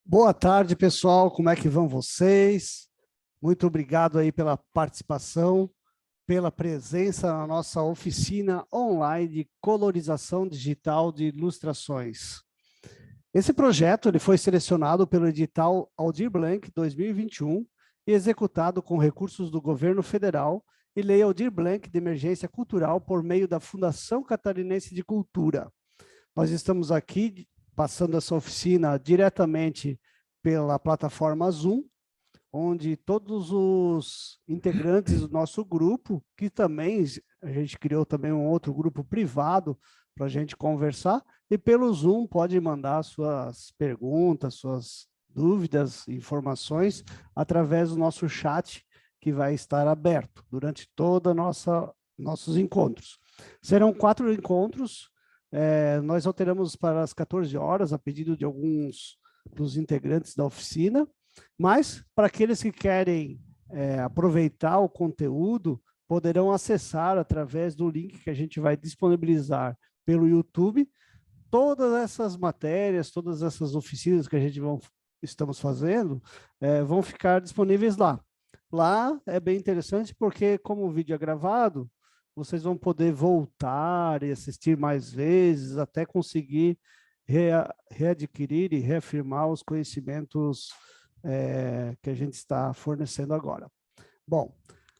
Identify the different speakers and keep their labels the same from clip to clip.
Speaker 1: Boa tarde, pessoal. Como é que vão vocês? Muito obrigado aí pela participação, pela presença na nossa oficina online de colorização digital de ilustrações. Esse projeto ele foi selecionado pelo edital Aldir Blanc 2021 e executado com recursos do governo federal e Lei Aldir Blanc de Emergência Cultural por meio da Fundação Catarinense de Cultura. Nós estamos aqui passando essa oficina diretamente pela plataforma Zoom, onde todos os integrantes do nosso grupo, que também a gente criou também um outro grupo privado para a gente conversar, e pelo Zoom pode mandar suas perguntas, suas dúvidas, informações através do nosso chat, que vai estar aberto durante toda nossos encontros. Serão 4 encontros. Nós alteramos para as 14 horas, a pedido de alguns dos integrantes da oficina, mas para aqueles que querem aproveitar o conteúdo, poderão acessar através do link que a gente vai disponibilizar pelo YouTube, todas essas matérias, todas essas oficinas que a gente estamos fazendo, vão ficar disponíveis lá. Lá é bem interessante porque, como o vídeo é gravado, vocês vão poder voltar e assistir mais vezes, até conseguir readquirir e reafirmar os conhecimentos que a gente está fornecendo agora. Bom,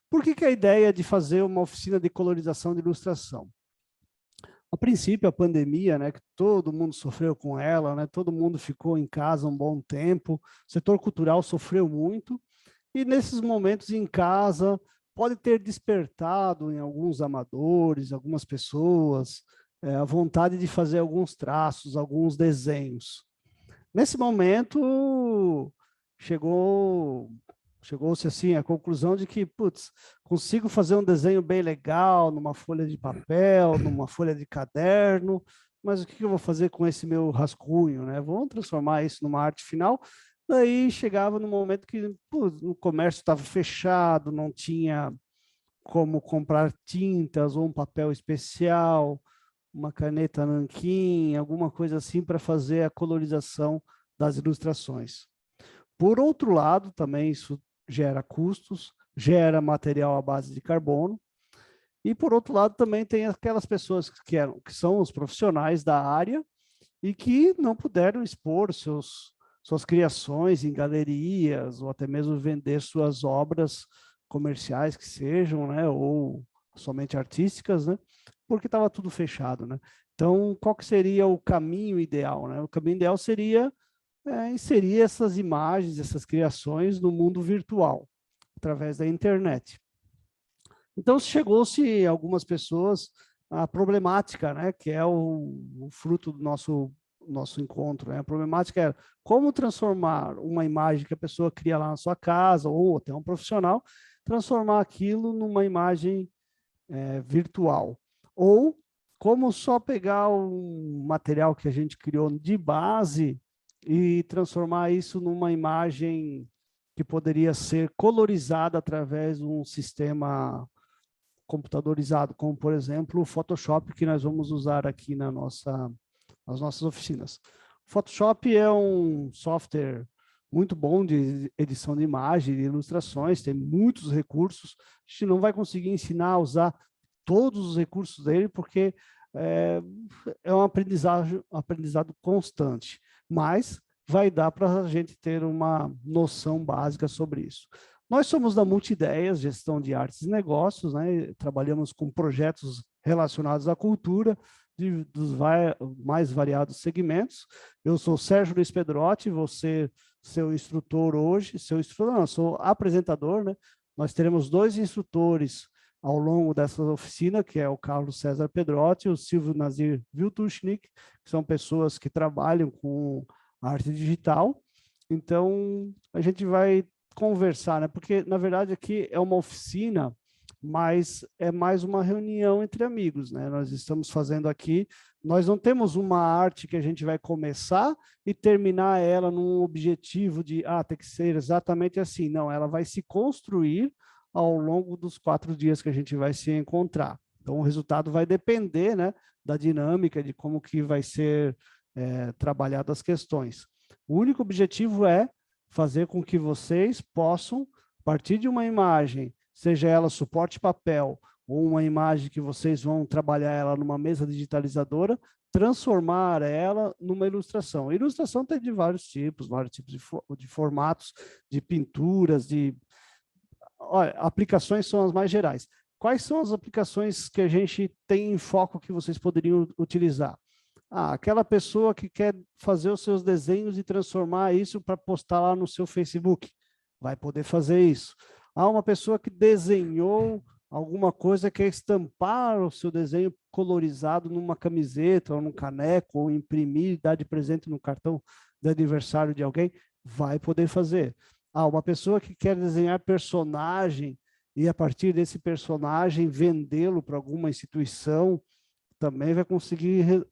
Speaker 1: por que a ideia de fazer uma oficina de colorização de ilustração? A princípio, a pandemia, né, que todo mundo sofreu com ela, né, todo mundo ficou em casa um bom tempo, o setor cultural sofreu muito, e nesses momentos em casa, pode ter despertado em alguns amadores, algumas pessoas, a vontade de fazer alguns traços, alguns desenhos. Nesse momento, chegou-se assim à conclusão de que, putz, consigo fazer um desenho bem legal numa folha de papel, numa folha de caderno, mas o que eu vou fazer com esse meu rascunho, né? Vou transformar isso numa arte final. Daí chegava no momento que putz, o comércio estava fechado, não tinha como comprar tintas ou um papel especial, uma caneta nanquim, alguma coisa assim para fazer a colorização das ilustrações. Por outro lado, também isso gera custos, gera material à base de carbono, e por outro lado também tem aquelas pessoas que são os profissionais da área e que não puderam expor suas criações em galerias ou até mesmo vender suas obras comerciais que sejam, né, ou somente artísticas, né, porque estava tudo fechado, né. Então, qual que seria o caminho ideal, né? O caminho ideal seria inserir essas imagens, essas criações no mundo virtual, através da internet. Então, chegou-se algumas pessoas a problemática, né, que é o fruto do nosso encontro. Né? A problemática é como transformar uma imagem que a pessoa cria lá na sua casa, ou até um profissional, transformar aquilo numa imagem virtual. Ou como só pegar um material que a gente criou de base e transformar isso numa imagem que poderia ser colorizada através de um sistema computadorizado, como, por exemplo, o Photoshop, que nós vamos usar aqui nas nossas oficinas. O Photoshop é um software muito bom de edição de imagem, de ilustrações, tem muitos recursos. A gente não vai conseguir ensinar a usar todos os recursos dele, porque é um aprendizado constante, mas vai dar para a gente ter uma noção básica sobre isso. Nós somos da Multideias, gestão de artes e negócios, né? Trabalhamos com projetos relacionados à cultura, dos mais variados segmentos. Eu sou Sérgio Luiz Pedrotti, vou ser seu instrutor hoje, sou apresentador, né? Nós teremos 2 instrutores ao longo dessa oficina, que é o Carlos César Pedrotti e o Silvio Nazir Viltushnik, que são pessoas que trabalham com arte digital. Então, a gente vai conversar, né? Porque, na verdade, aqui é uma oficina, mas é mais uma reunião entre amigos, né? Nós estamos fazendo aqui, nós não temos uma arte que a gente vai começar e terminar ela num objetivo de, tem que ser exatamente assim. Não, ela vai se construir ao longo dos 4 dias que a gente vai se encontrar. Então, o resultado vai depender, né, da dinâmica, de como que vai ser trabalhado as questões. O único objetivo é fazer com que vocês possam, a partir de uma imagem, seja ela suporte papel, ou uma imagem que vocês vão trabalhar ela numa mesa digitalizadora, transformar ela numa ilustração. A ilustração tem de vários tipos de formatos, de pinturas, Olha, aplicações são as mais gerais. Quais são as aplicações que a gente tem em foco que vocês poderiam utilizar? Aquela pessoa que quer fazer os seus desenhos e transformar isso para postar lá no seu Facebook, vai poder fazer isso. Uma pessoa que desenhou alguma coisa, quer estampar o seu desenho colorizado numa camiseta, ou num caneco, ou imprimir, dar de presente no cartão de aniversário de alguém, vai poder fazer. Uma pessoa que quer desenhar personagem e, a partir desse personagem, vendê-lo para alguma instituição, também vai conseguir,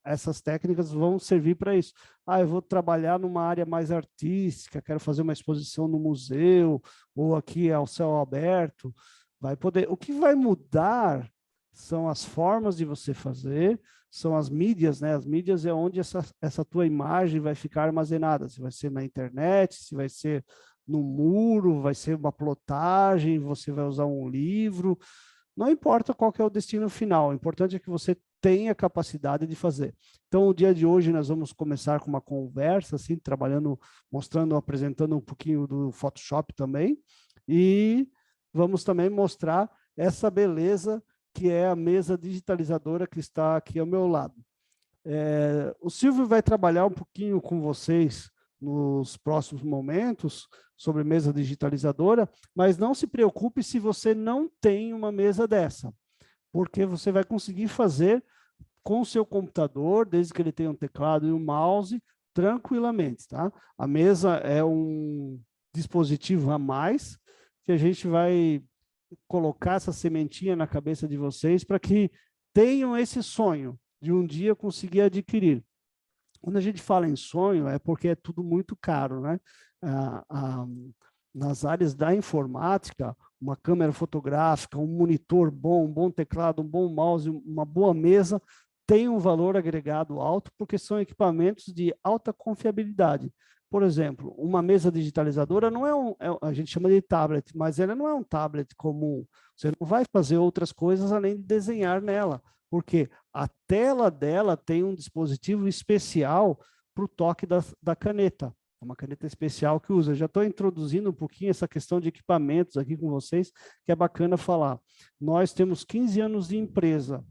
Speaker 1: essas técnicas vão servir para isso. Eu vou trabalhar numa área mais artística, quero fazer uma exposição no museu, ou aqui ao céu aberto, vai poder. O que vai mudar são as formas de você fazer, são as mídias, né? As mídias é onde essa tua imagem vai ficar armazenada, se vai ser na internet, se vai ser no muro, vai ser uma plotagem, você vai usar um livro, não importa qual que é o destino final, o importante é que você tenha capacidade de fazer. Então, o dia de hoje nós vamos começar com uma conversa, assim, trabalhando, mostrando, apresentando um pouquinho do Photoshop também, e vamos também mostrar essa beleza que é a mesa digitalizadora que está aqui ao meu lado. O Silvio vai trabalhar um pouquinho com vocês nos próximos momentos sobre mesa digitalizadora, mas não se preocupe se você não tem uma mesa dessa, porque você vai conseguir fazer com o seu computador, desde que ele tenha um teclado e um mouse, tranquilamente, tá? A mesa é um dispositivo a mais que a gente vai colocar essa sementinha na cabeça de vocês para que tenham esse sonho de um dia conseguir adquirir. Quando a gente fala em sonho, é porque é tudo muito caro, né? Nas áreas da informática, uma câmera fotográfica, um monitor bom, um bom teclado, um bom mouse, uma boa mesa, tem um valor agregado alto, porque são equipamentos de alta confiabilidade. Por exemplo, uma mesa digitalizadora não a gente chama de tablet, mas ela não é um tablet comum. Você não vai fazer outras coisas além de desenhar nela, porque a tela dela tem um dispositivo especial para o toque da caneta. É uma caneta especial que usa. Já estou introduzindo um pouquinho essa questão de equipamentos aqui com vocês, que é bacana falar. Nós temos 15 anos de empresa.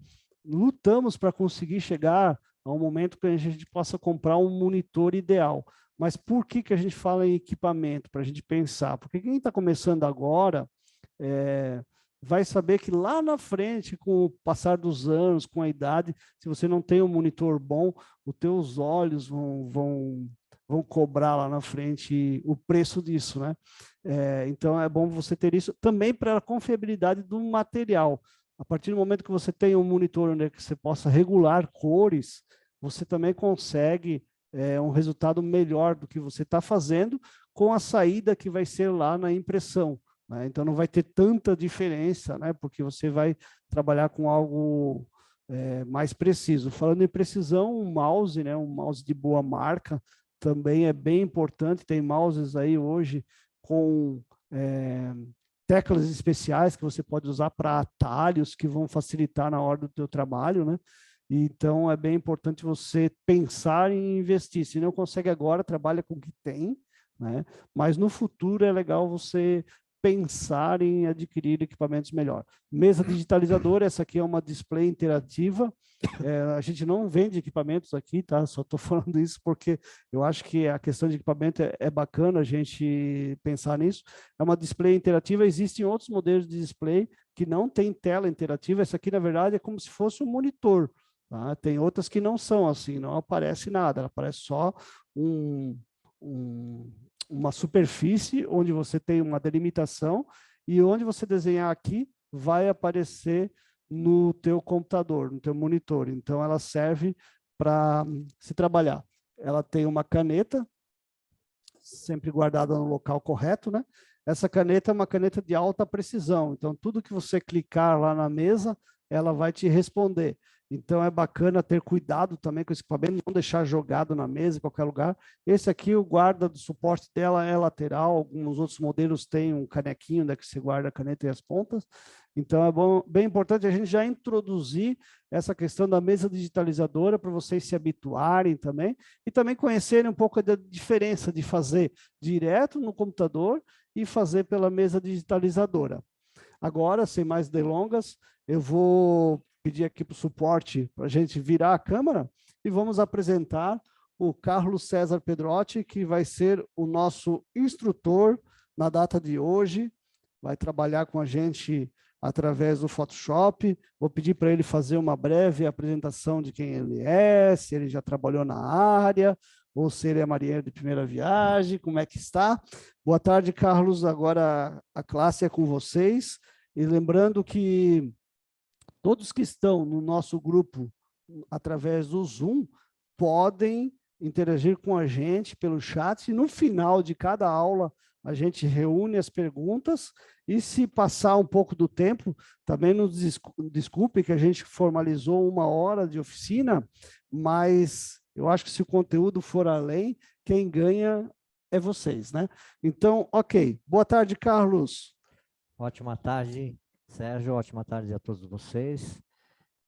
Speaker 1: Lutamos para conseguir chegar a um momento que a gente possa comprar um monitor ideal. Mas por que a gente fala em equipamento? Para a gente pensar. Porque quem está começando agora vai saber que lá na frente, com o passar dos anos, com a idade, se você não tem um monitor bom, os teus olhos vão cobrar lá na frente o preço disso, né? Então, é bom você ter isso também para a confiabilidade do material. A partir do momento que você tem um monitor onde você possa regular cores, você também consegue um resultado melhor do que você está fazendo com a saída que vai ser lá na impressão. Então, não vai ter tanta diferença, né? Porque você vai trabalhar com algo mais preciso. Falando em precisão, um mouse, né? Um mouse de boa marca também é bem importante. Tem mouses aí hoje com teclas especiais que você pode usar para atalhos que vão facilitar na hora do teu trabalho, né? Então, é bem importante você pensar em investir. Se não consegue agora, trabalha com o que tem, né? Mas no futuro é legal você pensar em adquirir equipamentos melhor. Mesa digitalizadora, essa aqui é uma display interativa. A gente não vende equipamentos aqui, tá? Só estou falando isso porque eu acho que a questão de equipamento é bacana a gente pensar nisso. É uma display interativa, existem outros modelos de display que não tem tela interativa. Essa aqui, na verdade, é como se fosse um monitor. Tá? Tem outras que não são assim, não aparece nada, aparece só uma superfície onde você tem uma delimitação e onde você desenhar aqui vai aparecer no teu computador, no teu monitor. Então, ela serve para se trabalhar. Ela tem uma caneta, sempre guardada no local correto, né? Essa caneta é uma caneta de alta precisão. Então, tudo que você clicar lá na mesa, ela vai te responder. Então é bacana ter cuidado também com esse equipamento, não deixar jogado na mesa, em qualquer lugar. Esse aqui, o guarda do suporte dela é lateral, alguns outros modelos têm um canequinho, né, que você guarda a caneta e as pontas. Então é bom, bem importante a gente já introduzir essa questão da mesa digitalizadora para vocês se habituarem também e também conhecerem um pouco da diferença de fazer direto no computador e fazer pela mesa digitalizadora. Agora, sem mais delongas, eu vou pedir aqui para o suporte para a gente virar a câmera e vamos apresentar o Carlos César Pedrotti, que vai ser o nosso instrutor na data de hoje, vai trabalhar com a gente através do Photoshop. Vou pedir para ele fazer uma breve apresentação de quem ele é, se ele já trabalhou na área, ou se ele é marinheiro de primeira viagem, como é que está. Boa tarde, Carlos. Agora a classe é com vocês. E lembrando que todos que estão no nosso grupo através do Zoom podem interagir com a gente pelo chat e no final de cada aula a gente reúne as perguntas e se passar um pouco do tempo, também nos desculpe que a gente formalizou 1 hora de oficina, mas eu acho que se o conteúdo for além, quem ganha é vocês, né? Então, ok. Boa tarde, Carlos.
Speaker 2: Ótima tarde, Sérgio. Ótima tarde a todos vocês.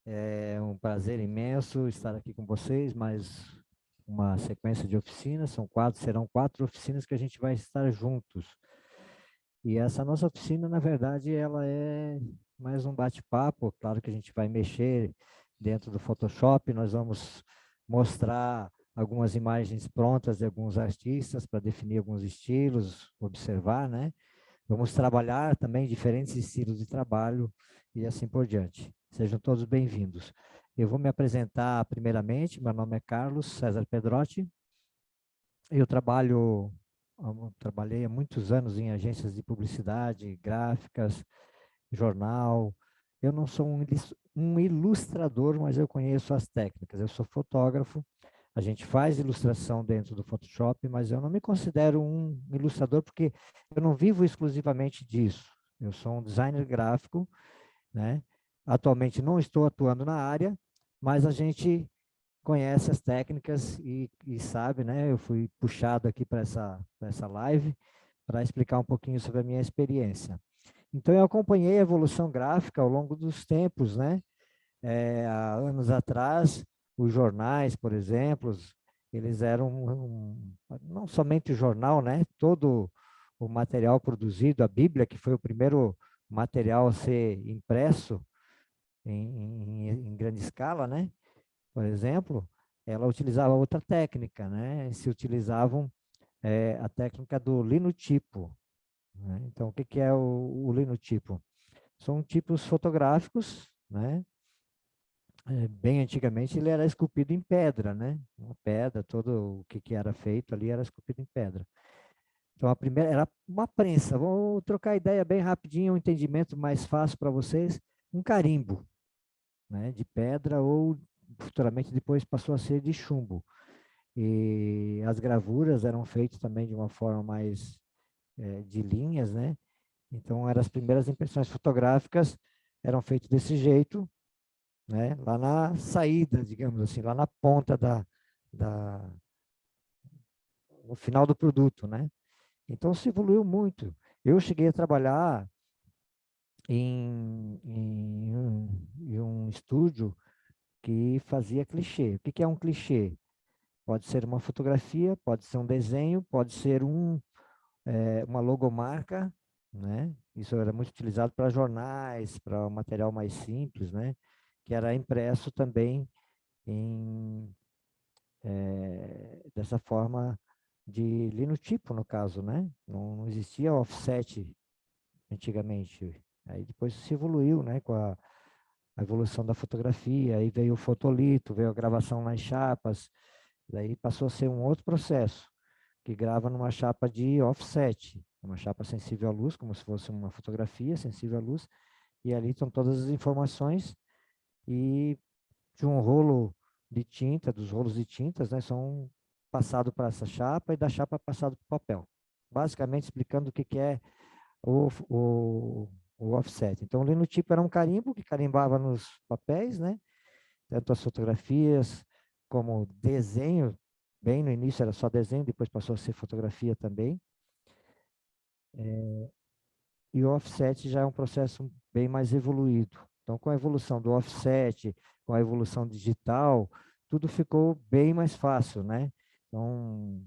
Speaker 2: É um prazer imenso estar aqui com vocês, mais uma sequência de oficinas. Serão 4 oficinas que a gente vai estar juntos. E essa nossa oficina, na verdade, ela é mais um bate-papo. Claro que a gente vai mexer dentro do Photoshop, nós vamos mostrar algumas imagens prontas de alguns artistas para definir alguns estilos, observar, né? Vamos trabalhar também diferentes estilos de trabalho e assim por diante. Sejam todos bem-vindos. Eu vou me apresentar primeiramente, meu nome é Carlos César Pedrotti. Eu trabalhei há muitos anos em agências de publicidade, gráficas, jornal. Eu não sou um ilustrador, mas eu conheço as técnicas. Eu sou fotógrafo. A gente faz ilustração dentro do Photoshop, mas eu não me considero um ilustrador porque eu não vivo exclusivamente disso. Eu sou um designer gráfico, né? Atualmente não estou atuando na área, mas a gente conhece as técnicas e sabe, né? Eu fui puxado aqui para essa live para explicar um pouquinho sobre a minha experiência. Então, eu acompanhei a evolução gráfica ao longo dos tempos, né? Há anos atrás, os jornais, por exemplo, eles eram não somente o jornal, né? Todo o material produzido, a Bíblia, que foi o primeiro material a ser impresso em grande escala, né? Por exemplo, ela utilizava outra técnica, né? Se utilizavam a técnica do linotipo, né? Então, o que que é o linotipo? São tipos fotográficos, né? Bem antigamente ele era esculpido em pedra, né? Uma pedra, todo o que era feito ali era esculpido em pedra. Então a primeira era uma prensa. Vou trocar ideia bem rapidinho, um entendimento mais fácil para vocês. Um carimbo, né? De pedra ou futuramente depois passou a ser de chumbo. E as gravuras eram feitas também de uma forma mais de linhas, né? Então eram as primeiras impressões fotográficas eram feitas desse jeito, né? Lá na saída, digamos assim, lá na ponta no final do produto, né? Então se evoluiu muito. Eu cheguei a trabalhar em um estúdio que fazia clichê. O que é um clichê? Pode ser uma fotografia, pode ser um desenho, pode ser uma logomarca, né? Isso era muito utilizado para jornais, para um material mais simples, né? Que era impresso também dessa forma de linotipo, no caso, né? Não existia offset antigamente. Aí depois se evoluiu, né? Com a evolução da fotografia, aí veio o fotolito, veio a gravação nas chapas, daí passou a ser um outro processo, que grava numa chapa de offset, uma chapa sensível à luz, como se fosse uma fotografia sensível à luz, e ali estão todas as informações e de um rolo de tinta, dos rolos de tintas, né, são passados para essa chapa e da chapa passado para o papel. Basicamente explicando o que é o offset. Então, o linotipo era um carimbo que carimbava nos papéis, né? tanto as fotografias como desenho. Bem no início era só desenho, depois passou a ser fotografia também. E o offset já é um processo bem mais evoluído. Então, com a evolução do offset, com a evolução digital, tudo ficou bem mais fácil, né? Então,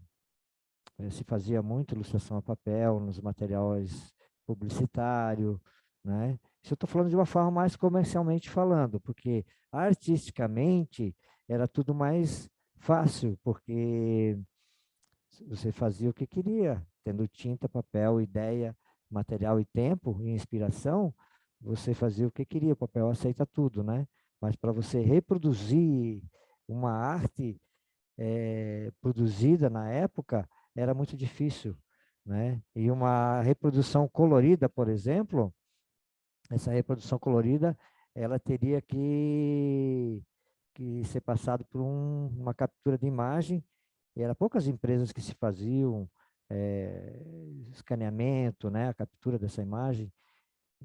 Speaker 2: se fazia muito ilustração a papel nos materiais publicitários, né? Isso eu estou falando de uma forma mais comercialmente falando, porque artisticamente era tudo mais fácil, porque você fazia o que queria, tendo tinta, papel, ideia, material e tempo e inspiração, você fazia o que queria, o papel aceita tudo, né? Mas para você reproduzir uma arte produzida na época, era muito difícil, né? E uma reprodução colorida, por exemplo, essa reprodução colorida, ela teria que ser passado por uma captura de imagem, e eram poucas empresas que se faziam escaneamento, né, a captura dessa imagem,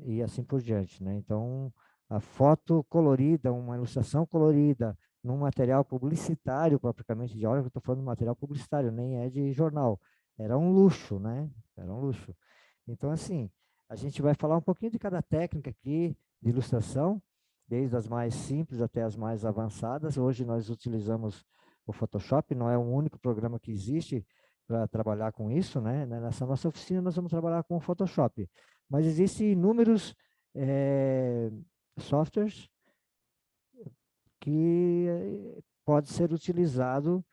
Speaker 2: e assim por diante, né? Então, a foto colorida, uma ilustração colorida, num material publicitário, propriamente de hora, que eu estou falando de material publicitário, nem é de jornal, era um luxo, né? Era um luxo. Então, assim, a gente vai falar um pouquinho de cada técnica aqui de ilustração, desde as mais simples até as mais avançadas. Hoje nós utilizamos o Photoshop, não é o único programa que existe para trabalhar com isso, né? Nessa nossa oficina nós vamos trabalhar com o Photoshop. Mas existem inúmeros softwares que pode ser utilizado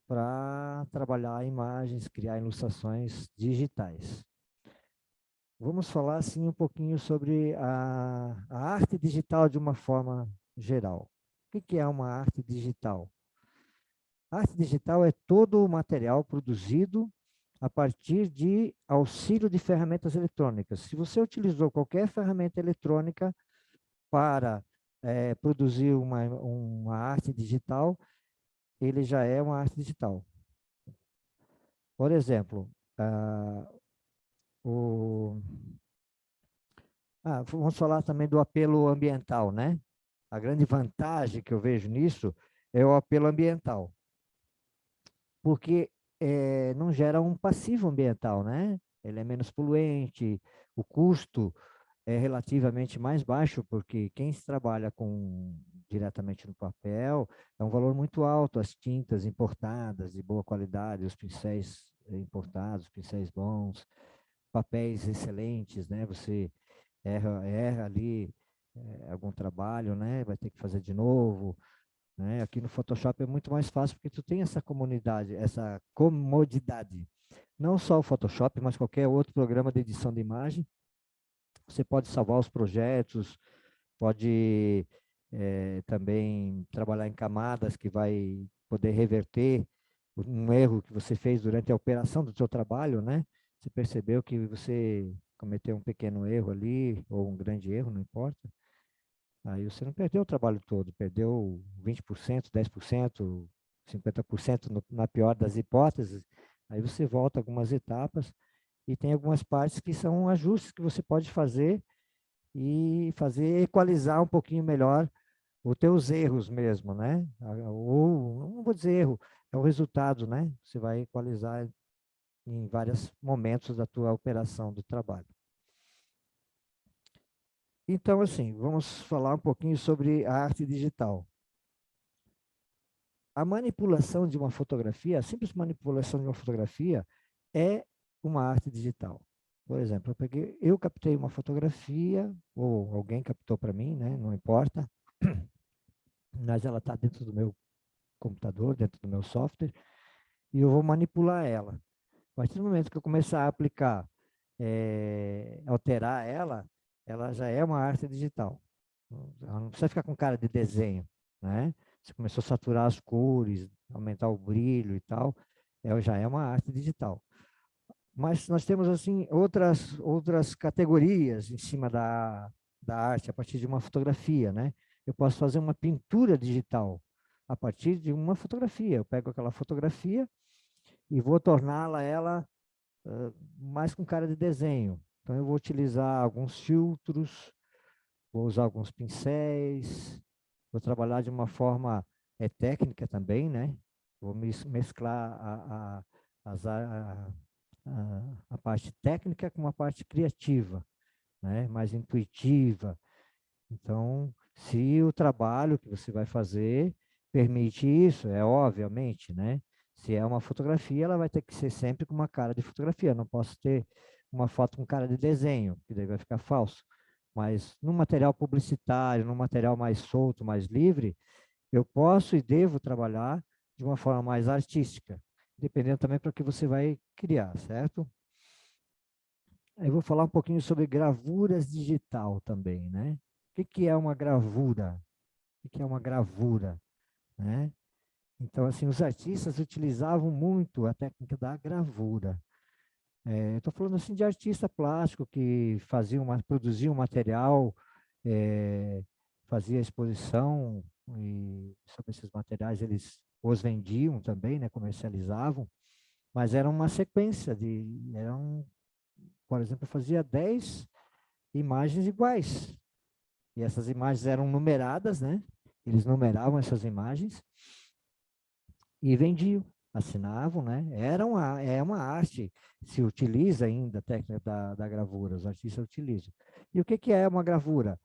Speaker 2: para trabalhar imagens, criar ilustrações digitais. Vamos falar assim um pouquinho sobre a arte digital de uma forma geral. O que é uma arte digital? A arte digital é todo o material produzido a partir de auxílio de ferramentas eletrônicas. Se você utilizou qualquer ferramenta eletrônica para produzir uma arte digital, ele já é uma arte digital. Por exemplo, vamos falar também do apelo ambiental, né? A grande vantagem que eu vejo nisso é o apelo ambiental, porque não gera um passivo ambiental, né? Ele é menos poluente, o custo é relativamente mais baixo, porque quem se trabalha diretamente no papel é um valor muito alto, as tintas importadas de boa qualidade, os pincéis importados, pincéis bons, papéis excelentes, né? Você erra ali algum trabalho, né? Vai ter que fazer de novo, né? Aqui no Photoshop é muito mais fácil porque tu tem essa comunidade, essa comodidade. Não só o Photoshop, mas qualquer outro programa de edição de imagem. Você pode salvar os projetos, pode também trabalhar em camadas que vai poder reverter um erro que você fez durante a operação do seu trabalho, né? Você percebeu que você cometeu um pequeno erro ali, ou um grande erro, não importa. Aí você não perdeu o trabalho todo, perdeu 20%, 10%, 50% na pior das hipóteses. Aí você volta algumas etapas e tem algumas partes que são ajustes que você pode fazer e fazer equalizar um pouquinho melhor os teus erros mesmo, né? Ou, não vou dizer erro, é o resultado, né? Você vai equalizar em vários momentos da tua operação do trabalho. Então, assim, vamos falar um pouquinho sobre a arte digital. A manipulação de uma fotografia, a simples manipulação de uma fotografia é uma arte digital. Por exemplo, eu captei uma fotografia, ou alguém captou para mim, né? Não importa, mas ela está dentro do meu computador, dentro do meu software, e eu vou manipular ela. A partir do momento que eu começar a aplicar, alterar ela, ela já é uma arte digital. Ela não precisa ficar com cara de desenho, né? Você começou a saturar as cores, aumentar o brilho e tal, já é uma arte digital. Mas nós temos assim outras categorias em cima da arte, a partir de uma fotografia, né? Eu posso fazer uma pintura digital a partir de uma fotografia. Eu pego aquela fotografia e vou torná-la mais com cara de desenho. Então, eu vou utilizar alguns filtros, vou usar alguns pincéis, vou trabalhar de uma forma técnica também, né? Vou mesclar a parte técnica com a parte criativa, né? Mais intuitiva. Então, se o trabalho que você vai fazer permite isso, é obviamente, né? Se é uma fotografia, ela vai ter que ser sempre com uma cara de fotografia. Não posso ter uma foto com cara de desenho, que daí vai ficar falso. Mas no material publicitário, no material mais solto, mais livre, eu posso e devo trabalhar de uma forma mais artística, dependendo também para o que você vai criar, certo? Eu vou falar um pouquinho sobre gravuras digital também, né? O que é uma gravura? O que é uma gravura, né? Então, assim, os artistas utilizavam muito a técnica da gravura. Eu estou falando assim de artista plástico que produzia um material, fazia exposição e sobre esses materiais eles os vendiam também, né? Comercializavam, mas era uma sequência por exemplo, fazia 10 imagens iguais. E essas imagens eram numeradas, né? Eles numeravam essas imagens e vendiam, assinavam, né? É uma arte, se utiliza ainda a técnica da gravura, os artistas utilizam. E o que é uma gravura?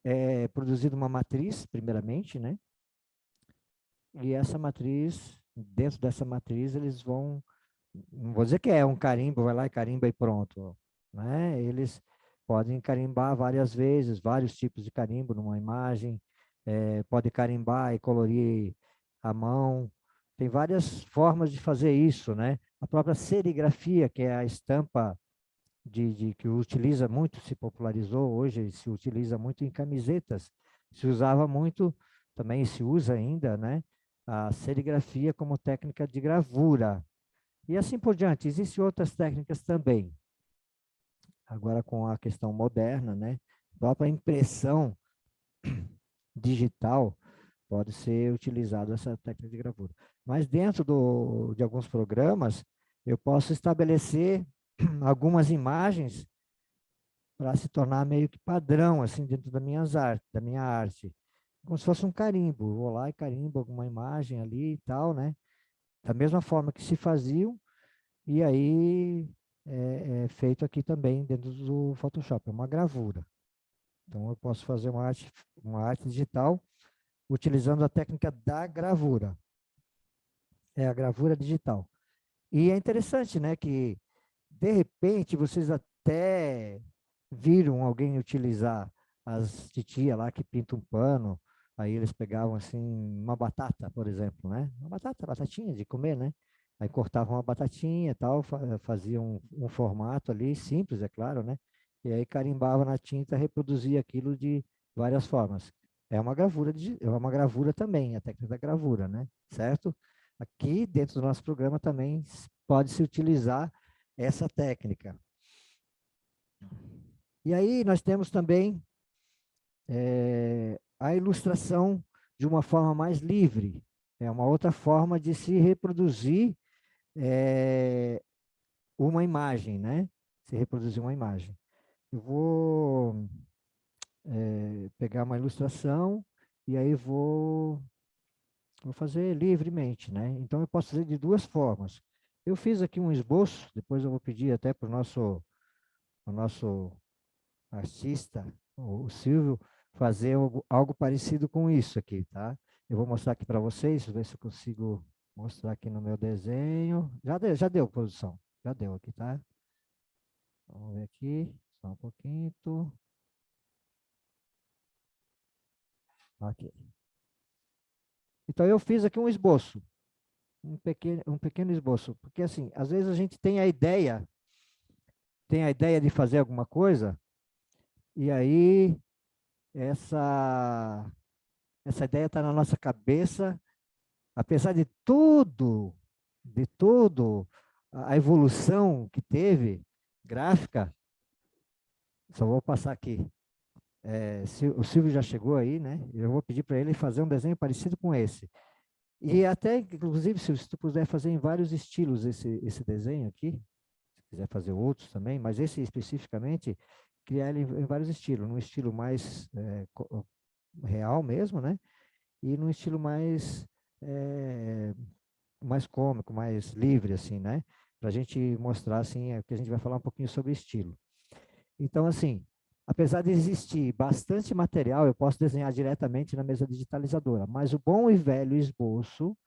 Speaker 2: É produzida uma matriz, primeiramente, né? E essa matriz, dentro dessa matriz, eles vão, não vou dizer que é um carimbo, vai lá e carimba e pronto, né? Eles podem carimbar várias vezes, vários tipos de carimbo numa imagem, pode carimbar e colorir à mão, tem várias formas de fazer isso, né? A própria serigrafia, que é a estampa que utiliza muito, se popularizou hoje, se utiliza muito em camisetas, se usava muito, também se usa ainda, né? A serigrafia como técnica de gravura. E assim por diante, existem outras técnicas também. Agora com a questão moderna, né? A própria impressão digital pode ser utilizada essa técnica de gravura. Mas dentro de alguns programas, eu posso estabelecer algumas imagens para se tornar meio que padrão, assim, dentro da minha arte. Como se fosse um carimbo. Eu vou lá e carimbo alguma imagem ali e tal, né? Da mesma forma que se faziam, e aí é feito aqui também dentro do Photoshop, é uma gravura. Então, eu posso fazer uma arte digital utilizando a técnica da gravura. É a gravura digital. E é interessante, né, que de repente vocês até viram alguém utilizar as titia lá que pinta um pano, aí eles pegavam assim uma batata, por exemplo, né? Uma batatinha de comer, né? Aí cortavam uma batatinha e tal, faziam um formato ali, simples, é claro, né? E aí carimbava na tinta, reproduzia aquilo de várias formas. É uma gravura também, a técnica da gravura, né? Certo? Aqui dentro do nosso programa também pode-se utilizar essa técnica. E aí nós temos também a ilustração de uma forma mais livre. É uma outra forma de se reproduzir uma imagem, né? Se reproduzir uma imagem. Eu vou pegar uma ilustração e aí vou fazer livremente, né? Então eu posso fazer de duas formas. Eu fiz aqui um esboço, depois eu vou pedir até para o nosso artista, o Silvio, fazer algo parecido com isso aqui, tá? Eu vou mostrar aqui para vocês, ver se eu consigo mostrar aqui no meu desenho. Já deu produção, já deu aqui, tá? Vamos ver aqui, só um pouquinho. Aqui. Então eu fiz aqui um esboço, um pequeno esboço, porque assim, às vezes a gente tem a ideia de fazer alguma coisa, e aí essa ideia está na nossa cabeça, apesar de tudo, a evolução que teve, gráfica, só vou passar aqui. O Silvio já chegou aí, né? Eu vou pedir para ele fazer um desenho parecido com esse. E até, inclusive, se tu puder fazer em vários estilos esse desenho aqui, se quiser fazer outros também, mas esse especificamente, criar ele em vários estilos, num estilo mais real mesmo, né? E num estilo mais cômico, mais livre, assim, né? Para a gente mostrar, assim, que a gente vai falar um pouquinho sobre estilo. Então, assim, apesar de existir bastante material, eu posso desenhar diretamente na mesa digitalizadora, mas o bom e velho esboço,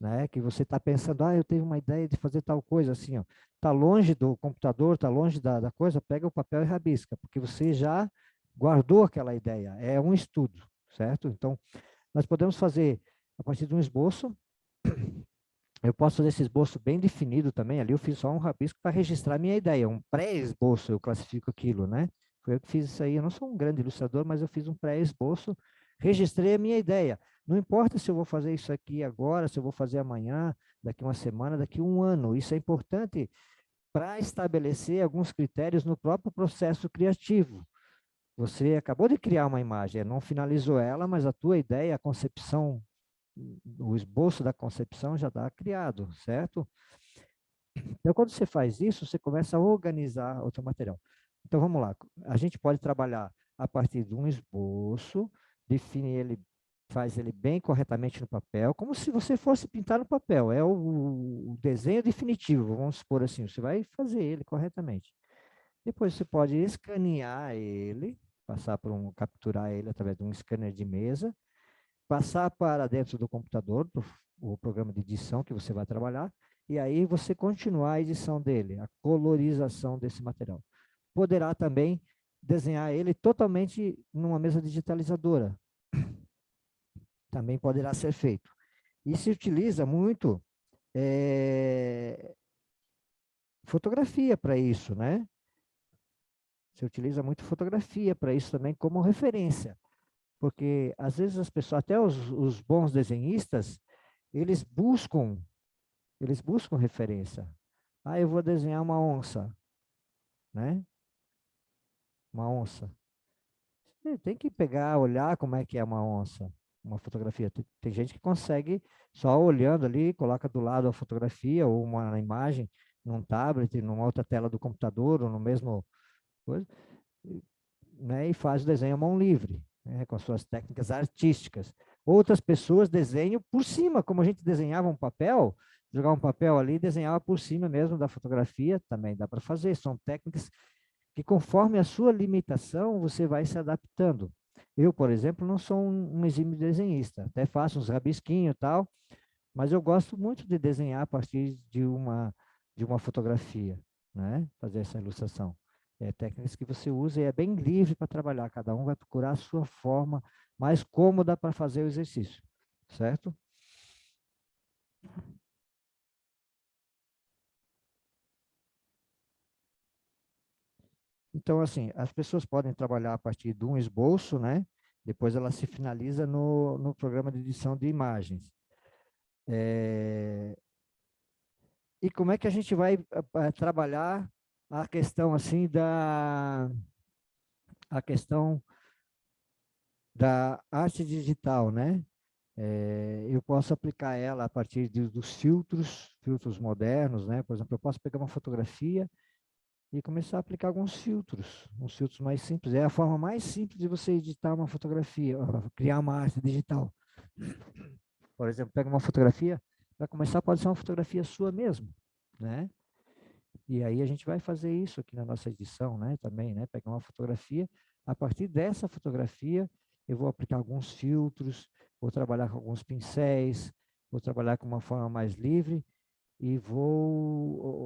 Speaker 2: né, que você está pensando, eu tenho uma ideia de fazer tal coisa, assim, ó, está longe do computador, está longe da coisa, pega o papel e rabisca, porque você já guardou aquela ideia, é um estudo, certo? Então, nós podemos fazer a partir de um esboço. Eu posso fazer esse esboço bem definido também. Ali eu fiz só um rabisco para registrar a minha ideia, um pré-esboço, eu classifico aquilo, né? Foi eu que fiz isso aí. Eu não sou um grande ilustrador, mas eu fiz um pré-esboço, registrei a minha ideia. Não importa se eu vou fazer isso aqui agora, se eu vou fazer amanhã, daqui uma semana, daqui um ano. Isso é importante para estabelecer alguns critérios no próprio processo criativo. Você acabou de criar uma imagem, não finalizou ela, mas a tua ideia, a concepção, o esboço da concepção já está criado, certo? Então, quando você faz isso, você começa a organizar o seu material. Então, vamos lá. A gente pode trabalhar a partir de um esboço, define ele, faz ele bem corretamente no papel, como se você fosse pintar no papel. É o desenho definitivo, vamos supor assim. Você vai fazer ele corretamente. Depois você pode escanear ele, capturar ele através de um scanner de mesa, passar para dentro do computador, o programa de edição que você vai trabalhar, e aí você continuar a edição dele, a colorização desse material. Poderá também desenhar ele totalmente numa mesa digitalizadora. Também poderá ser feito. E se utiliza muito fotografia para isso, né? Se utiliza muito fotografia para isso também como referência. Porque, às vezes, as pessoas, até os bons desenhistas, eles buscam referência. Eu vou desenhar uma onça, né? Uma onça. Você tem que pegar, olhar como é que é uma onça, uma fotografia. Tem gente que consegue, só olhando ali, coloca do lado a fotografia ou uma imagem num tablet, numa outra tela do computador, ou no mesmo coisa, né? E faz o desenho à mão livre, né? Com as suas técnicas artísticas. Outras pessoas desenham por cima, como a gente desenhava um papel, jogar um papel ali e desenhava por cima mesmo da fotografia, também dá para fazer. São técnicas que, conforme a sua limitação, você vai se adaptando. Eu, por exemplo, não sou um exímio desenhista, até faço uns rabisquinhos e tal, mas eu gosto muito de desenhar a partir de uma fotografia, né? Fazer essa ilustração. Técnicas que você usa e é bem livre para trabalhar, cada um vai procurar a sua forma mais cômoda para fazer o exercício, certo? Então, assim, as pessoas podem trabalhar a partir de um esboço, né? Depois ela se finaliza no programa de edição de imagens. E como é que a gente vai trabalhar a questão, assim, a questão da arte digital, né? Eu posso aplicar ela a partir dos filtros modernos, né? Por exemplo, eu posso pegar uma fotografia e começar a aplicar alguns filtros, uns filtros mais simples. É a forma mais simples de você editar uma fotografia, criar uma arte digital. Por exemplo, pega uma fotografia, para começar pode ser uma fotografia sua mesmo, né? E aí a gente vai fazer isso aqui na nossa edição, né? Também, né? Pegar uma fotografia, a partir dessa fotografia eu vou aplicar alguns filtros, vou trabalhar com alguns pincéis, vou trabalhar com uma forma mais livre e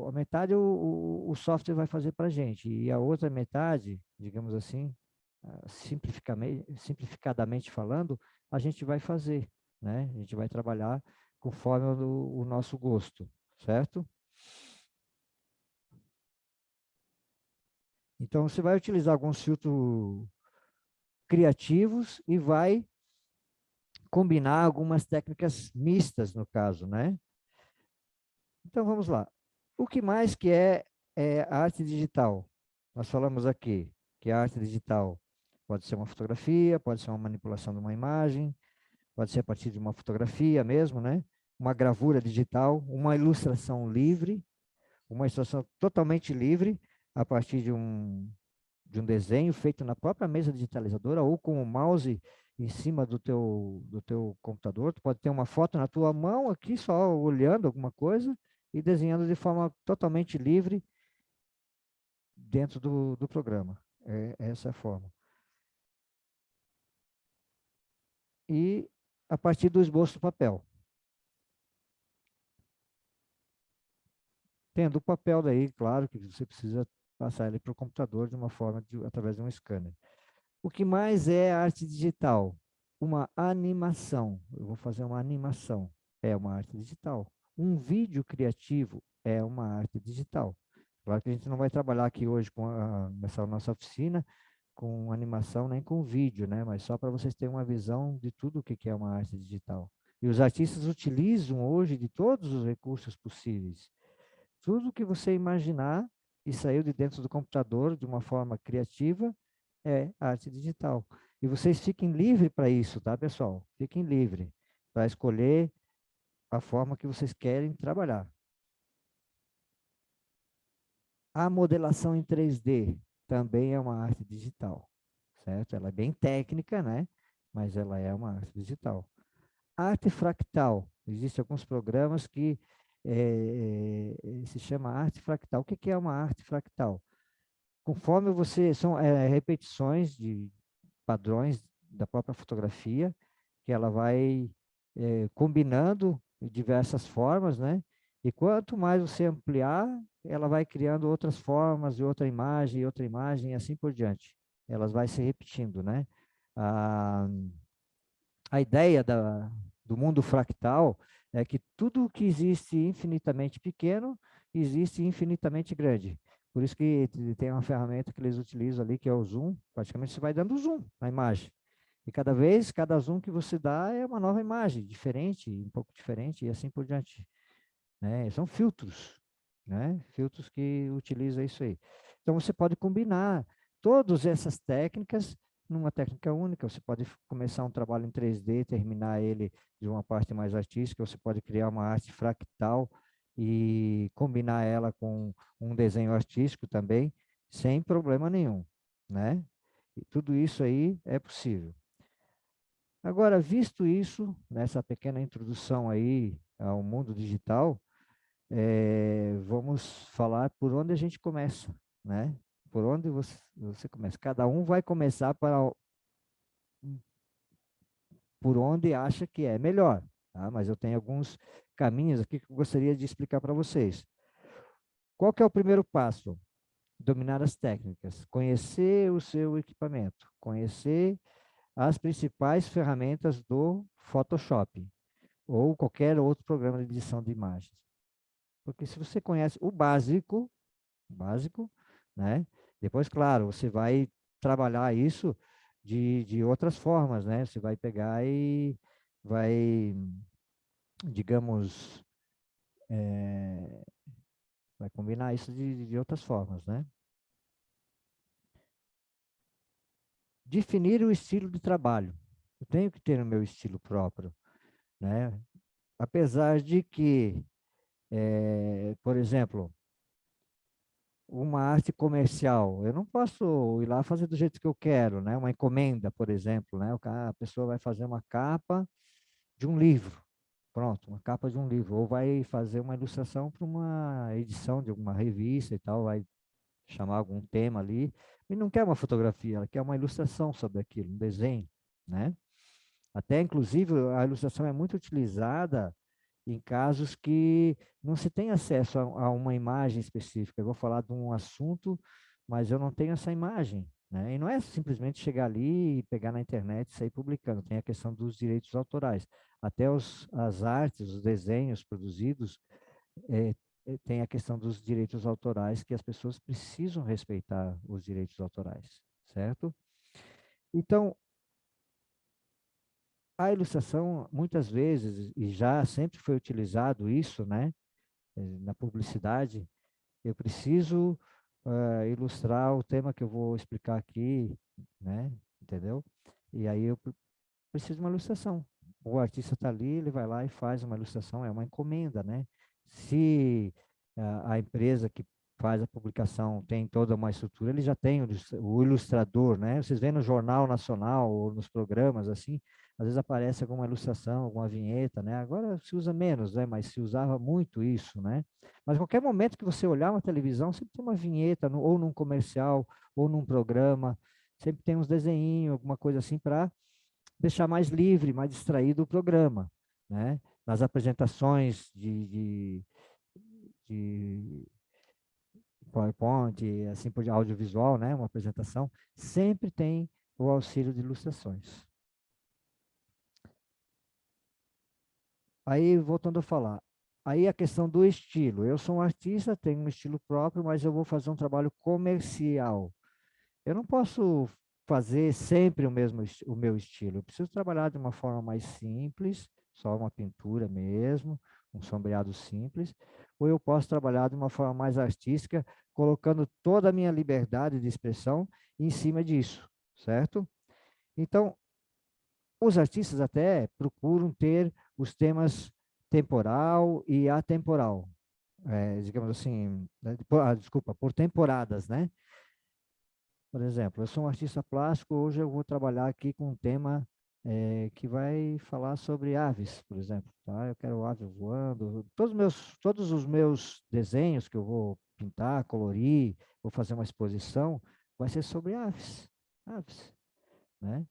Speaker 2: a metade o software vai fazer para a gente, e a outra metade, digamos assim, simplificadamente falando, a gente vai fazer, né? A gente vai trabalhar conforme o nosso gosto, certo? Então, você vai utilizar alguns filtros criativos e vai combinar algumas técnicas mistas, no caso, né? Então, vamos lá. O que mais que é a arte digital? Nós falamos aqui que a arte digital pode ser uma fotografia, pode ser uma manipulação de uma imagem, pode ser a partir de uma fotografia mesmo, né? Uma gravura digital, uma ilustração livre, uma ilustração totalmente livre, a partir de um desenho feito na própria mesa digitalizadora ou com o mouse em cima do teu computador, tu pode ter uma foto na tua mão aqui, só olhando alguma coisa e desenhando de forma totalmente livre dentro do programa. Essa é a forma. E a partir do esboço do papel. Tendo o papel daí, claro que você precisa passar ele para o computador de uma forma, através de um scanner. O que mais é arte digital? Uma animação. Eu vou fazer uma animação. É uma arte digital. Um vídeo criativo é uma arte digital. Claro que a gente não vai trabalhar aqui hoje nessa nossa oficina com animação nem com vídeo, né? Mas só para vocês terem uma visão de tudo o que é uma arte digital. E os artistas utilizam hoje de todos os recursos possíveis. Tudo que você imaginar e saiu de dentro do computador de uma forma criativa é arte digital. E vocês fiquem livres para isso, tá, pessoal? Fiquem livres para escolher a forma que vocês querem trabalhar. A modelação em 3D também é uma arte digital, certo? Ela é bem técnica, né? Mas ela é uma arte digital. Arte fractal. Existem alguns programas que se chama arte fractal. O que é uma arte fractal? Conforme são repetições de padrões da própria fotografia, que ela vai combinando de diversas formas, né? E quanto mais você ampliar, ela vai criando outras formas, e outra imagem, e assim por diante. Elas vai se repetindo, né? A ideia do mundo fractal é que tudo que existe infinitamente pequeno, existe infinitamente grande. Por isso que tem uma ferramenta que eles utilizam ali, que é o zoom. Praticamente você vai dando zoom na imagem. E cada zoom que você dá é uma nova imagem, diferente, um pouco diferente, e assim por diante. Né? São filtros, né? Filtros que utilizam isso aí. Então, você pode combinar todas essas técnicas numa técnica única. Você pode começar um trabalho em 3D, terminar ele de uma parte mais artística, você pode criar uma arte fractal e combinar ela com um desenho artístico também, sem problema nenhum, né? E tudo isso aí é possível. Agora, visto isso, nessa pequena introdução aí ao mundo digital, vamos falar por onde a gente começa, né? Por onde você começa. Cada um vai começar por onde acha que é melhor, tá? Mas eu tenho alguns caminhos aqui que eu gostaria de explicar para vocês. Qual que é o primeiro passo? Dominar as técnicas, conhecer o seu equipamento, conhecer as principais ferramentas do Photoshop ou qualquer outro programa de edição de imagens. Porque se você conhece o básico, né? Depois, claro, você vai trabalhar isso de outras formas, né? Você vai pegar e vai, digamos, vai combinar isso de outras formas, né? Definir o estilo de trabalho. Eu tenho que ter o meu estilo próprio, né? Apesar de que, por exemplo, uma arte comercial, eu não posso ir lá fazer do jeito que eu quero, né? Uma encomenda, por exemplo, né? A pessoa vai fazer uma capa de um livro, pronto, uma capa de um livro, ou vai fazer uma ilustração para uma edição de alguma revista e tal, vai chamar algum tema ali, e não quer uma fotografia, ela quer uma ilustração sobre aquilo, um desenho, né? Até, inclusive, a ilustração é muito utilizada em casos que não se tem acesso a uma imagem específica. Eu vou falar de um assunto, mas eu não tenho essa imagem, né? E não é simplesmente chegar ali e pegar na internet e sair publicando. Tem a questão dos direitos autorais. Até as artes, os desenhos produzidos, tem a questão dos direitos autorais, que as pessoas precisam respeitar os direitos autorais, certo? Então, a ilustração, muitas vezes, e já sempre foi utilizado isso, né, na publicidade, eu preciso ilustrar o tema que eu vou explicar aqui, né, entendeu? E aí eu preciso de uma ilustração. O artista está ali, ele vai lá e faz uma ilustração, é uma encomenda, né? Se a empresa que faz a publicação tem toda uma estrutura, ele já tem o ilustrador, né? Vocês veem no Jornal Nacional ou nos programas assim, às vezes aparece alguma ilustração, alguma vinheta, né? Agora se usa menos, né? Mas se usava muito isso, né? Mas qualquer momento que você olhar uma televisão, sempre tem uma vinheta, ou num comercial, ou num programa, sempre tem uns desenhinhos, alguma coisa assim para deixar mais livre, mais distraído o programa, né? Nas apresentações de PowerPoint, assim por audiovisual, né? Uma apresentação, sempre tem o auxílio de ilustrações. Aí, voltando a falar, aí a questão do estilo. Eu sou um artista, tenho um estilo próprio, mas eu vou fazer um trabalho comercial. Eu não posso fazer sempre o meu estilo. Eu preciso trabalhar de uma forma mais simples, só uma pintura mesmo, um sombreado simples, ou eu posso trabalhar de uma forma mais artística, colocando toda a minha liberdade de expressão em cima disso, certo? Então, os artistas até procuram ter os temas temporal e atemporal, digamos assim, né, desculpa, por temporadas, né? Por exemplo, eu sou um artista plástico, hoje eu vou trabalhar aqui com um tema que vai falar sobre aves, por exemplo, tá? Eu quero ave voando, todos os meus desenhos que eu vou pintar, colorir, vou fazer uma exposição, vai ser sobre aves, né?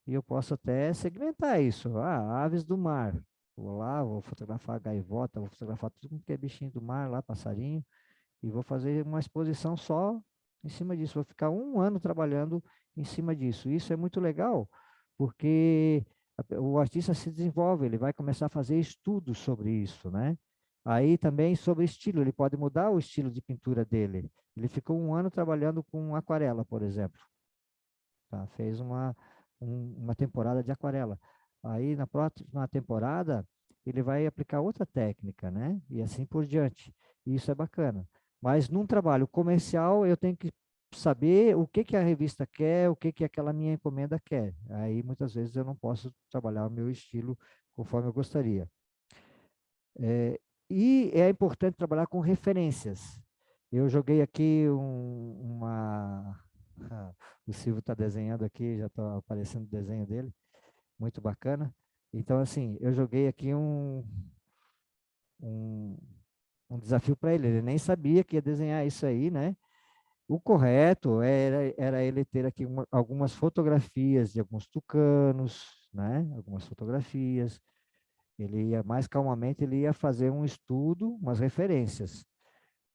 Speaker 2: E eu posso até segmentar isso, aves do mar. Vou lá, vou fotografar gaivota, vou fotografar tudo que é bichinho do mar lá, passarinho, e vou fazer uma exposição só em cima disso. Vou ficar um ano trabalhando em cima disso. Isso é muito legal, porque o artista se desenvolve, ele vai começar a fazer estudos sobre isso, né? Aí também sobre estilo, ele pode mudar o estilo de pintura dele. Ele ficou um ano trabalhando com aquarela, por exemplo. Tá? Fez uma temporada de aquarela. Aí na próxima temporada ele vai aplicar outra técnica, né? E assim por diante. Isso é bacana. Mas num trabalho comercial eu tenho que saber o que que a revista quer, o que que aquela minha encomenda quer. Aí muitas vezes eu não posso trabalhar o meu estilo conforme eu gostaria. E é importante trabalhar com referências. Eu joguei aqui o Silvio está desenhando aqui, já está aparecendo o desenho dele, muito bacana. Então, assim, eu joguei aqui um, um desafio para ele. Ele nem sabia que ia desenhar isso aí, né? O correto era ele ter aqui algumas fotografias de alguns tucanos, né? Algumas fotografias. Ele ia mais calmamente, ele ia fazer um estudo, umas referências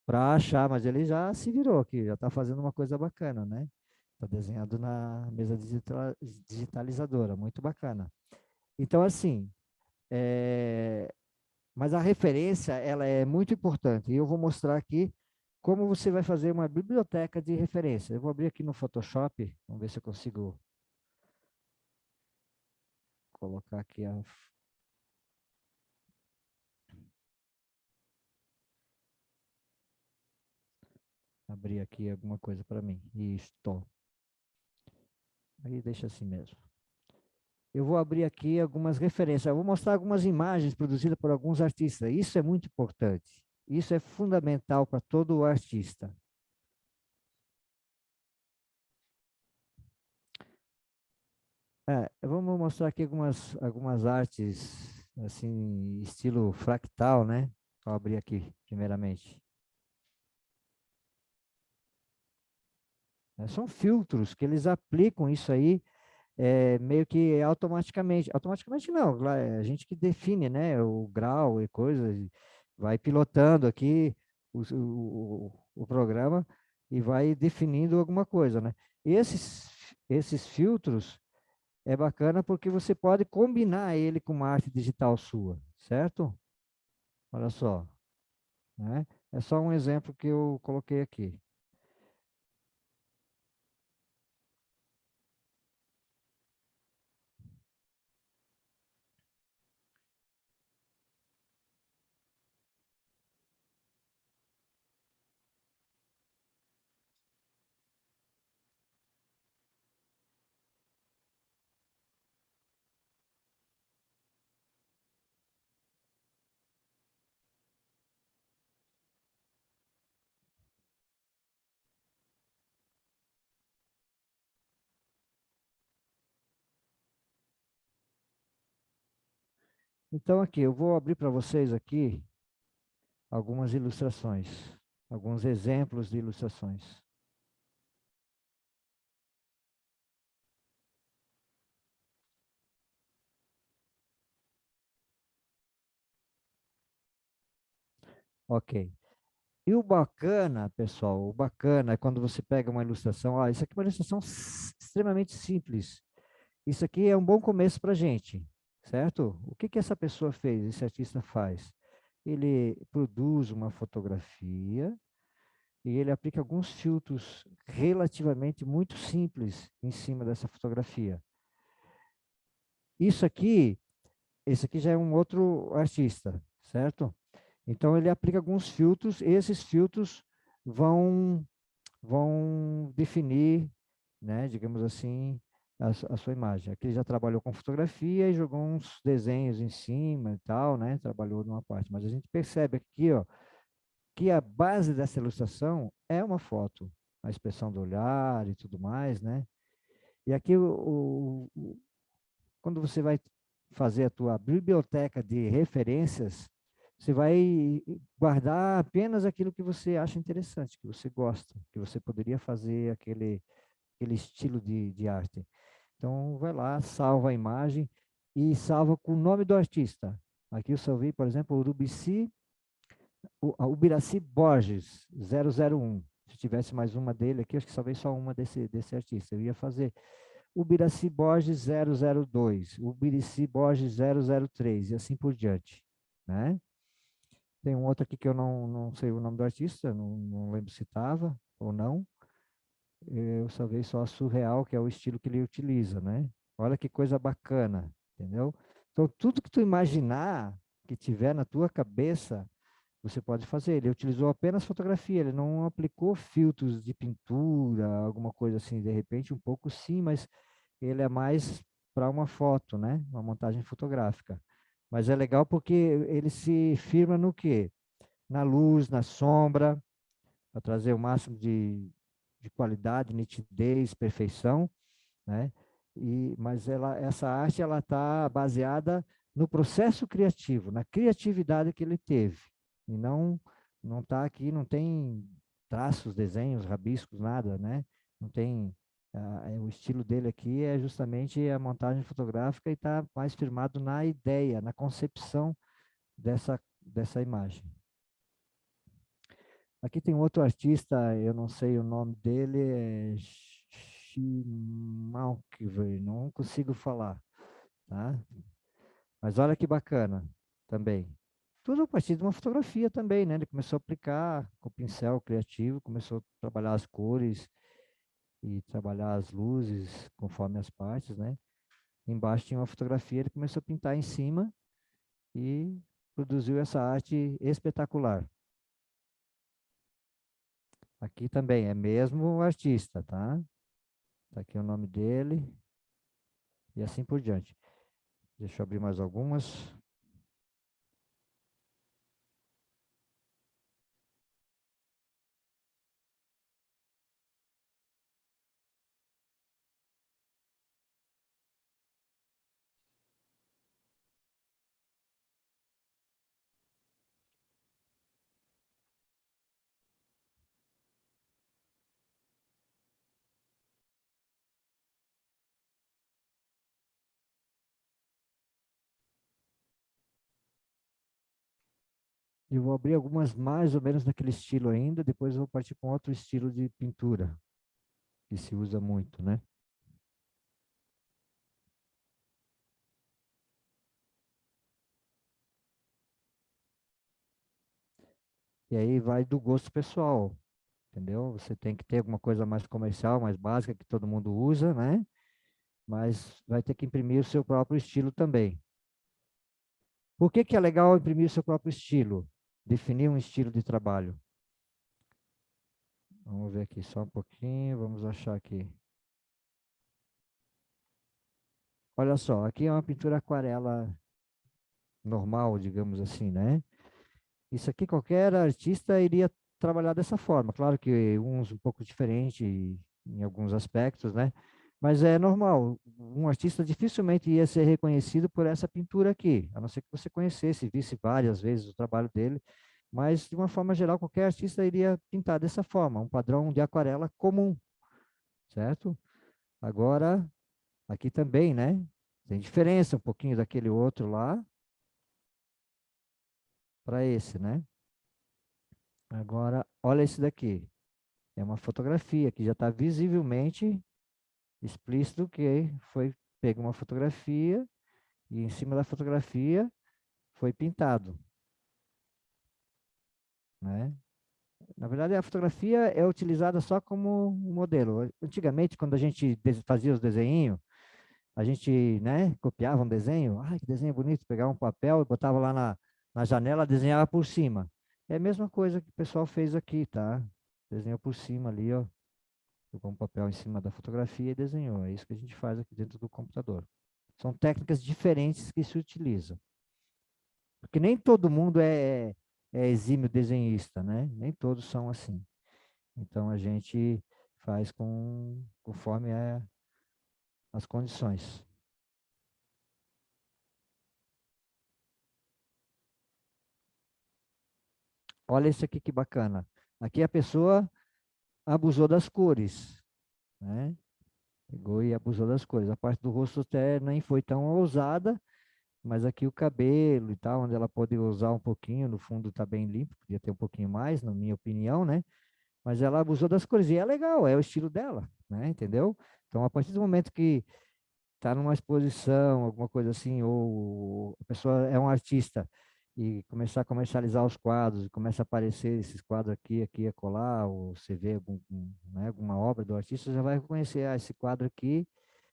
Speaker 2: para achar, mas ele já se virou aqui, já está fazendo uma coisa bacana, né? Está desenhando na mesa digitalizadora, muito bacana. Então, assim, mas a referência, ela é muito importante. E eu vou mostrar aqui como você vai fazer uma biblioteca de referência. Eu vou abrir aqui no Photoshop, vamos ver se eu consigo colocar aqui abrir aqui alguma coisa para mim. Isto. Aí deixa assim mesmo. Eu vou abrir aqui algumas referências. Eu vou mostrar algumas imagens produzidas por alguns artistas. Isso é muito importante. Isso é fundamental para todo artista. Vamos mostrar aqui algumas artes, assim, estilo fractal, né? Vou abrir aqui, primeiramente. São filtros que eles aplicam isso aí meio que automaticamente. Automaticamente não, é a gente que define, né? O grau e coisas, vai pilotando aqui o programa e vai definindo alguma coisa, né? Esses filtros é bacana porque você pode combinar ele com uma arte digital sua, certo? Olha só, né? É só um exemplo que eu coloquei aqui. Então, aqui, eu vou abrir para vocês aqui algumas ilustrações, alguns exemplos de ilustrações. Ok. E o bacana, pessoal, o bacana é quando você pega uma ilustração, ó, isso aqui é uma ilustração extremamente simples. Isso aqui é um bom começo para a gente, certo? O que que essa pessoa fez, esse artista faz? Ele produz uma fotografia e ele aplica alguns filtros relativamente muito simples em cima dessa fotografia. Isso aqui, esse aqui já é um outro artista, certo? Então ele aplica alguns filtros, esses filtros vão definir, né, digamos assim, a sua imagem. Aqui ele já trabalhou com fotografia e jogou uns desenhos em cima e tal, né? Trabalhou numa parte, mas a gente percebe aqui, ó, que a base dessa ilustração é uma foto, a expressão do olhar e tudo mais, né? E aqui, quando você vai fazer a tua biblioteca de referências, você vai guardar apenas aquilo que você acha interessante, que você gosta, que você poderia fazer aquele estilo de arte. Então, vai lá, salva a imagem e salva com o nome do artista. Aqui eu salvei, por exemplo, o Ubiraci Borges, 001. Se tivesse mais uma dele aqui, acho que salvei só uma desse artista. Eu ia fazer Ubiraci Borges 002, Ubiraci Borges 003 e assim por diante, né? Tem um outro aqui que eu não sei o nome do artista, não lembro se estava ou não. Eu salvei só a Surreal, que é o estilo que ele utiliza, né? Olha que coisa bacana, entendeu? Então, tudo que tu imaginar, que tiver na tua cabeça, você pode fazer. Ele utilizou apenas fotografia, ele não aplicou filtros de pintura, alguma coisa assim, de repente um pouco sim, mas ele é mais para uma foto, né? Uma montagem fotográfica. Mas é legal porque ele se firma no quê? Na luz, na sombra, para trazer o máximo de qualidade, nitidez, perfeição, né? Mas essa arte ela está baseada no processo criativo, na criatividade que ele teve. E não está aqui, não tem traços, desenhos, rabiscos, nada, né? Não tem. O estilo dele aqui é justamente a montagem fotográfica e está mais firmado na ideia, na concepção dessa imagem. Aqui tem outro artista, eu não sei o nome dele, é Schmalkver, não consigo falar, tá? Mas olha que bacana também. Tudo a partir de uma fotografia também, né? Ele começou a aplicar com o pincel criativo, começou a trabalhar as cores e trabalhar as luzes conforme as partes, né? Embaixo tinha uma fotografia, ele começou a pintar em cima e produziu essa arte espetacular. Aqui também é mesmo o artista, tá? Tá aqui o nome dele e assim por diante. Deixa eu abrir mais algumas. E vou abrir algumas mais ou menos naquele estilo ainda, depois eu vou partir para outro estilo de pintura, que se usa muito, né? E aí vai do gosto pessoal, entendeu? Você tem que ter alguma coisa mais comercial, mais básica, que todo mundo usa, né? Mas vai ter que imprimir o seu próprio estilo também. Por que que é legal imprimir o seu próprio estilo? Definir um estilo de trabalho. Vamos ver aqui só um pouquinho, vamos achar aqui. Olha só, aqui é uma pintura aquarela normal, digamos assim, né? Isso aqui qualquer artista iria trabalhar dessa forma. Claro que uns um pouco diferente em alguns aspectos, né? Mas é normal, um artista dificilmente ia ser reconhecido por essa pintura aqui, a não ser que você conhecesse, visse várias vezes o trabalho dele, mas de uma forma geral, qualquer artista iria pintar dessa forma, um padrão de aquarela comum, certo? Agora, aqui também, né? Tem diferença um pouquinho daquele outro lá para esse, né? Agora, olha esse daqui. É uma fotografia que já está visivelmente explícito que foi pega uma fotografia e em cima da fotografia foi pintado, né? Na verdade, a fotografia é utilizada só como um modelo. Antigamente, quando a gente fazia os desenhos, a gente, né, copiava um desenho, ai, que desenho bonito, pegava um papel e botava lá na janela, desenhava por cima. É a mesma coisa que o pessoal fez aqui, tá? Desenhou por cima ali, ó, jogou um papel em cima da fotografia e desenhou. É isso que a gente faz aqui dentro do computador. São técnicas diferentes que se utilizam. Porque nem todo mundo é exímio desenhista, né? Nem todos são assim. Então a gente faz conforme as condições. Olha isso aqui que bacana. Aqui a pessoa abusou das cores, né? Pegou e abusou das cores. A parte do rosto até nem foi tão ousada, mas aqui o cabelo e tal, onde ela pode usar um pouquinho, no fundo está bem limpo, podia ter um pouquinho mais, na minha opinião, né? Mas ela abusou das cores e é legal, é o estilo dela, né? Entendeu? Então, a partir do momento que está numa exposição, alguma coisa assim, ou a pessoa é um artista e começar a comercializar os quadros, e começa a aparecer esses quadros aqui, aqui, acolá, ou você vê né, alguma obra do artista, já vai reconhecer, esse quadro aqui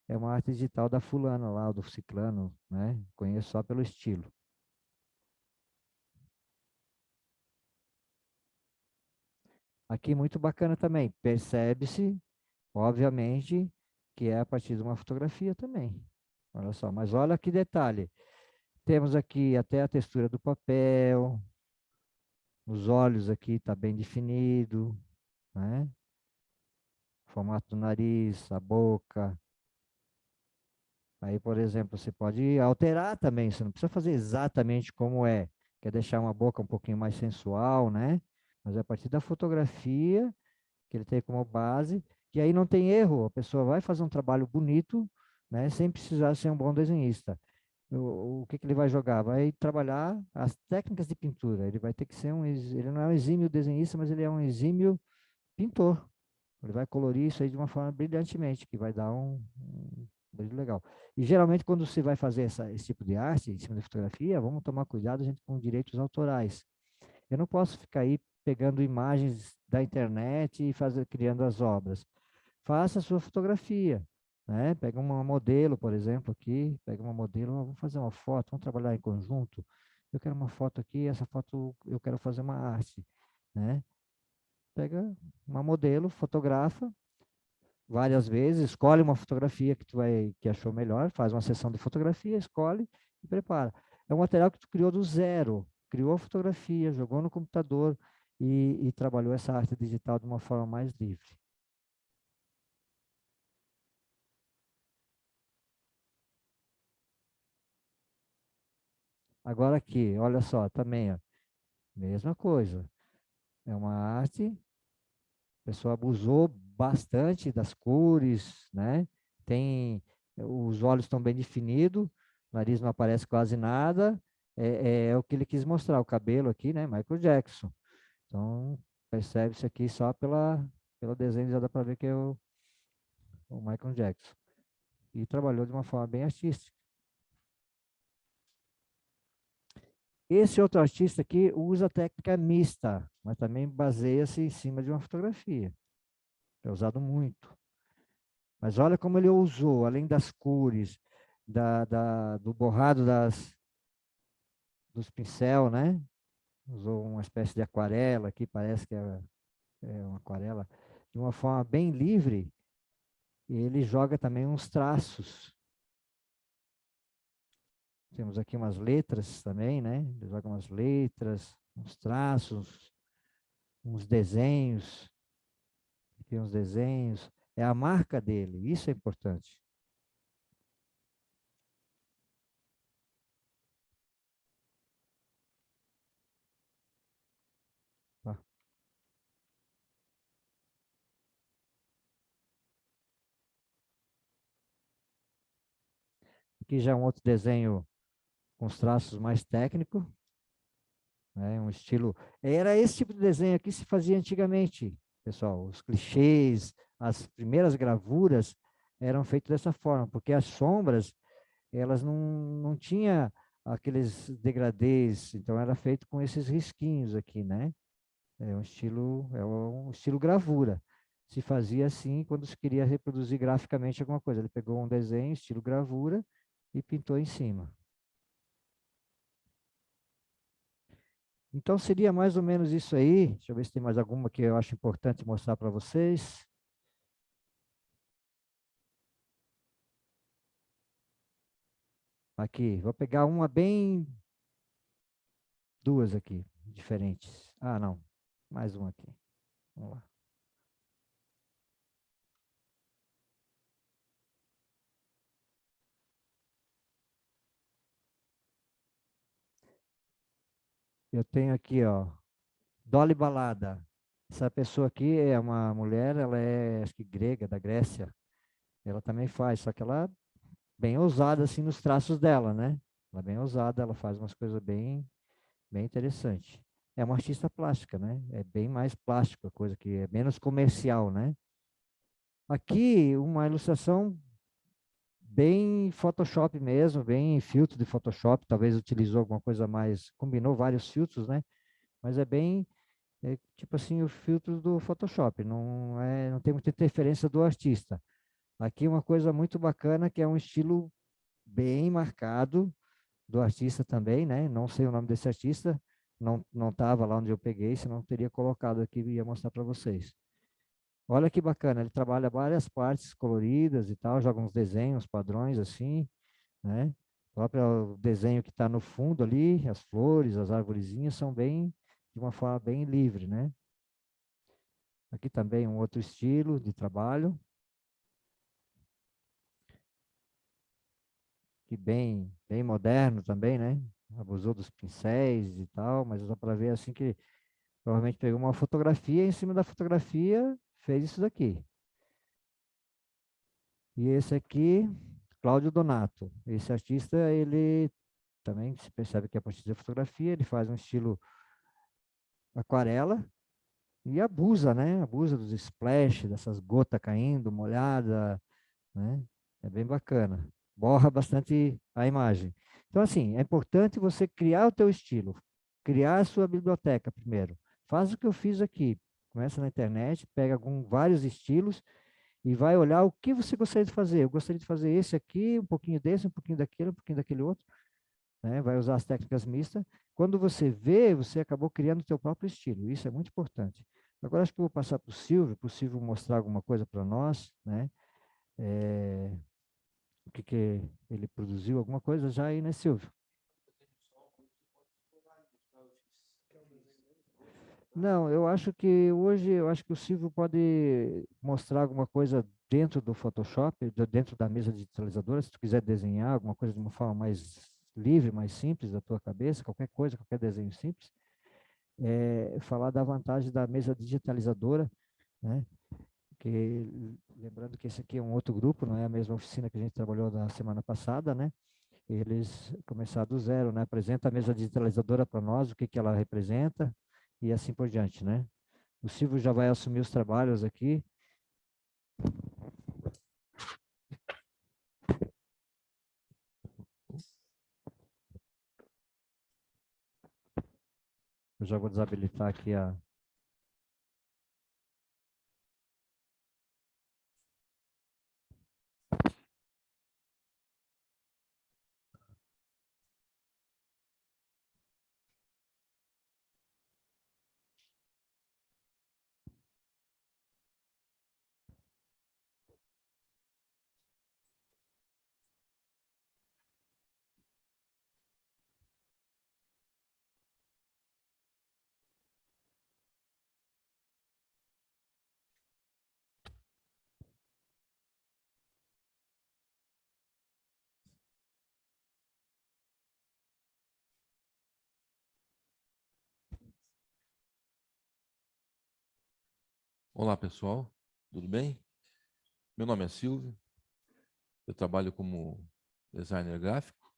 Speaker 2: é uma arte digital da fulana lá, ou do ciclano, né? Conheço só pelo estilo. Aqui muito bacana também, percebe-se, obviamente, que é a partir de uma fotografia também. Olha só, mas olha que detalhe. Temos aqui até a textura do papel, os olhos aqui está bem definido, né? O formato do nariz, a boca. Aí, por exemplo, você pode alterar também, você não precisa fazer exatamente como é. Quer deixar uma boca um pouquinho mais sensual, né? Mas é a partir da fotografia que ele tem como base, e aí não tem erro, a pessoa vai fazer um trabalho bonito, né? Sem precisar ser um bom desenhista. O que que ele vai jogar? Vai trabalhar as técnicas de pintura. Ele vai ter que ser ele não é um exímio desenhista, mas ele é um exímio pintor. Ele vai colorir isso aí de uma forma brilhantemente, que vai dar um brilho legal. E geralmente quando você vai fazer esse tipo de arte em cima de fotografia, vamos tomar cuidado, gente, com direitos autorais. Eu não posso ficar aí pegando imagens da internet e criando as obras. Faça a sua fotografia, né? Pega uma modelo, por exemplo, aqui, pega uma modelo, vamos fazer uma foto, vamos trabalhar em conjunto. Eu quero uma foto aqui, essa foto eu quero fazer uma arte, né? Pega uma modelo, fotografa várias vezes, escolhe uma fotografia que achou melhor, faz uma sessão de fotografia, escolhe e prepara. É um material que tu criou do zero, criou a fotografia, jogou no computador e trabalhou essa arte digital de uma forma mais livre. Agora aqui, olha só, também, ó, mesma coisa. É uma arte, a pessoa abusou bastante das cores, né? Tem, os olhos estão bem definidos, o nariz não aparece quase nada. É o que ele quis mostrar, o cabelo aqui, né? Michael Jackson. Então, percebe-se aqui só pelo desenho, já dá para ver que é o Michael Jackson. E trabalhou de uma forma bem artística. Esse outro artista aqui usa a técnica mista, mas também baseia-se em cima de uma fotografia. É usado muito. Mas olha como ele usou, além das cores, do borrado dos pincel, né? Usou uma espécie de aquarela aqui, parece que é uma aquarela, de uma forma bem livre. E ele joga também uns traços. Temos aqui umas letras também, né? Ele joga umas letras, uns traços, uns desenhos. Aqui uns desenhos. É a marca dele, isso é importante. Tá? Aqui já é um outro desenho com os traços mais técnicos, né? Um estilo. Era esse tipo de desenho aqui que se fazia antigamente, pessoal. Os clichês, as primeiras gravuras eram feitas dessa forma, porque as sombras, elas não tinha aqueles degradês, então era feito com esses risquinhos aqui, né? É um estilo gravura. Se fazia assim quando se queria reproduzir graficamente alguma coisa. Ele pegou um desenho, estilo gravura, e pintou em cima. Então seria mais ou menos isso aí. Deixa eu ver se tem mais alguma que eu acho importante mostrar para vocês. Aqui, vou pegar uma bem, duas aqui, diferentes. Ah, não, mais uma aqui. Vamos lá. Eu tenho aqui, ó, Dolly Balada. Essa pessoa aqui é uma mulher, ela é, acho que grega, da Grécia. Ela também faz, só que ela é bem ousada assim nos traços dela, né? Ela é bem ousada, ela faz umas coisas bem interessantes. É uma artista plástica, né? É bem mais plástica, coisa que é menos comercial, né? Aqui, uma ilustração bem Photoshop mesmo, bem filtro de Photoshop, talvez utilizou alguma coisa mais, combinou vários filtros, né? Mas é bem, tipo assim, o filtro do Photoshop, não tem muita interferência do artista. Aqui uma coisa muito bacana que é um estilo bem marcado do artista também, né? Não sei o nome desse artista, não estava lá onde eu peguei, senão eu teria colocado aqui e ia mostrar para vocês. Olha que bacana, ele trabalha várias partes coloridas e tal, joga uns desenhos, padrões assim, né? O próprio desenho que está no fundo ali, as flores, as arvorezinhas são bem, de uma forma bem livre, né? Aqui também um outro estilo de trabalho, que bem moderno também, né? Abusou dos pincéis e tal, mas dá para ver assim que provavelmente pegou uma fotografia e em cima da fotografia fez isso daqui. E esse aqui, Cláudio Donato. Esse artista, ele também se percebe que é a partir da fotografia, ele faz um estilo aquarela e abusa, né? Abusa dos splash, dessas gotas caindo, molhada, né? É bem bacana. Borra bastante a imagem. Então, assim, é importante você criar o teu estilo, criar a sua biblioteca primeiro. Faz o que eu fiz aqui. Começa na internet, pega vários estilos e vai olhar o que você gostaria de fazer. Eu gostaria de fazer esse aqui, um pouquinho desse, um pouquinho daquele outro, né? Vai usar as técnicas mistas. Quando você vê, você acabou criando o seu próprio estilo. Isso é muito importante. Agora acho que eu vou passar para o Silvio mostrar alguma coisa para nós, né? É, o que ele produziu, alguma coisa já aí, né, Silvio? Não, eu acho que hoje, eu acho que o Silvio pode mostrar alguma coisa dentro do Photoshop, dentro da mesa digitalizadora, se tu quiser desenhar alguma coisa de uma forma mais livre, mais simples da tua cabeça, qualquer coisa, qualquer desenho simples, falar da vantagem da mesa digitalizadora, né? Que, lembrando que esse aqui é um outro grupo, não é a mesma oficina que a gente trabalhou na semana passada, né? Eles começaram do zero, né? Apresenta a mesa digitalizadora para nós, o que que ela representa e assim por diante, né? O Silvio já vai assumir os trabalhos aqui. Eu já vou desabilitar aqui a,
Speaker 3: Olá, pessoal. Tudo bem? Meu nome é Silvio. Eu trabalho como designer gráfico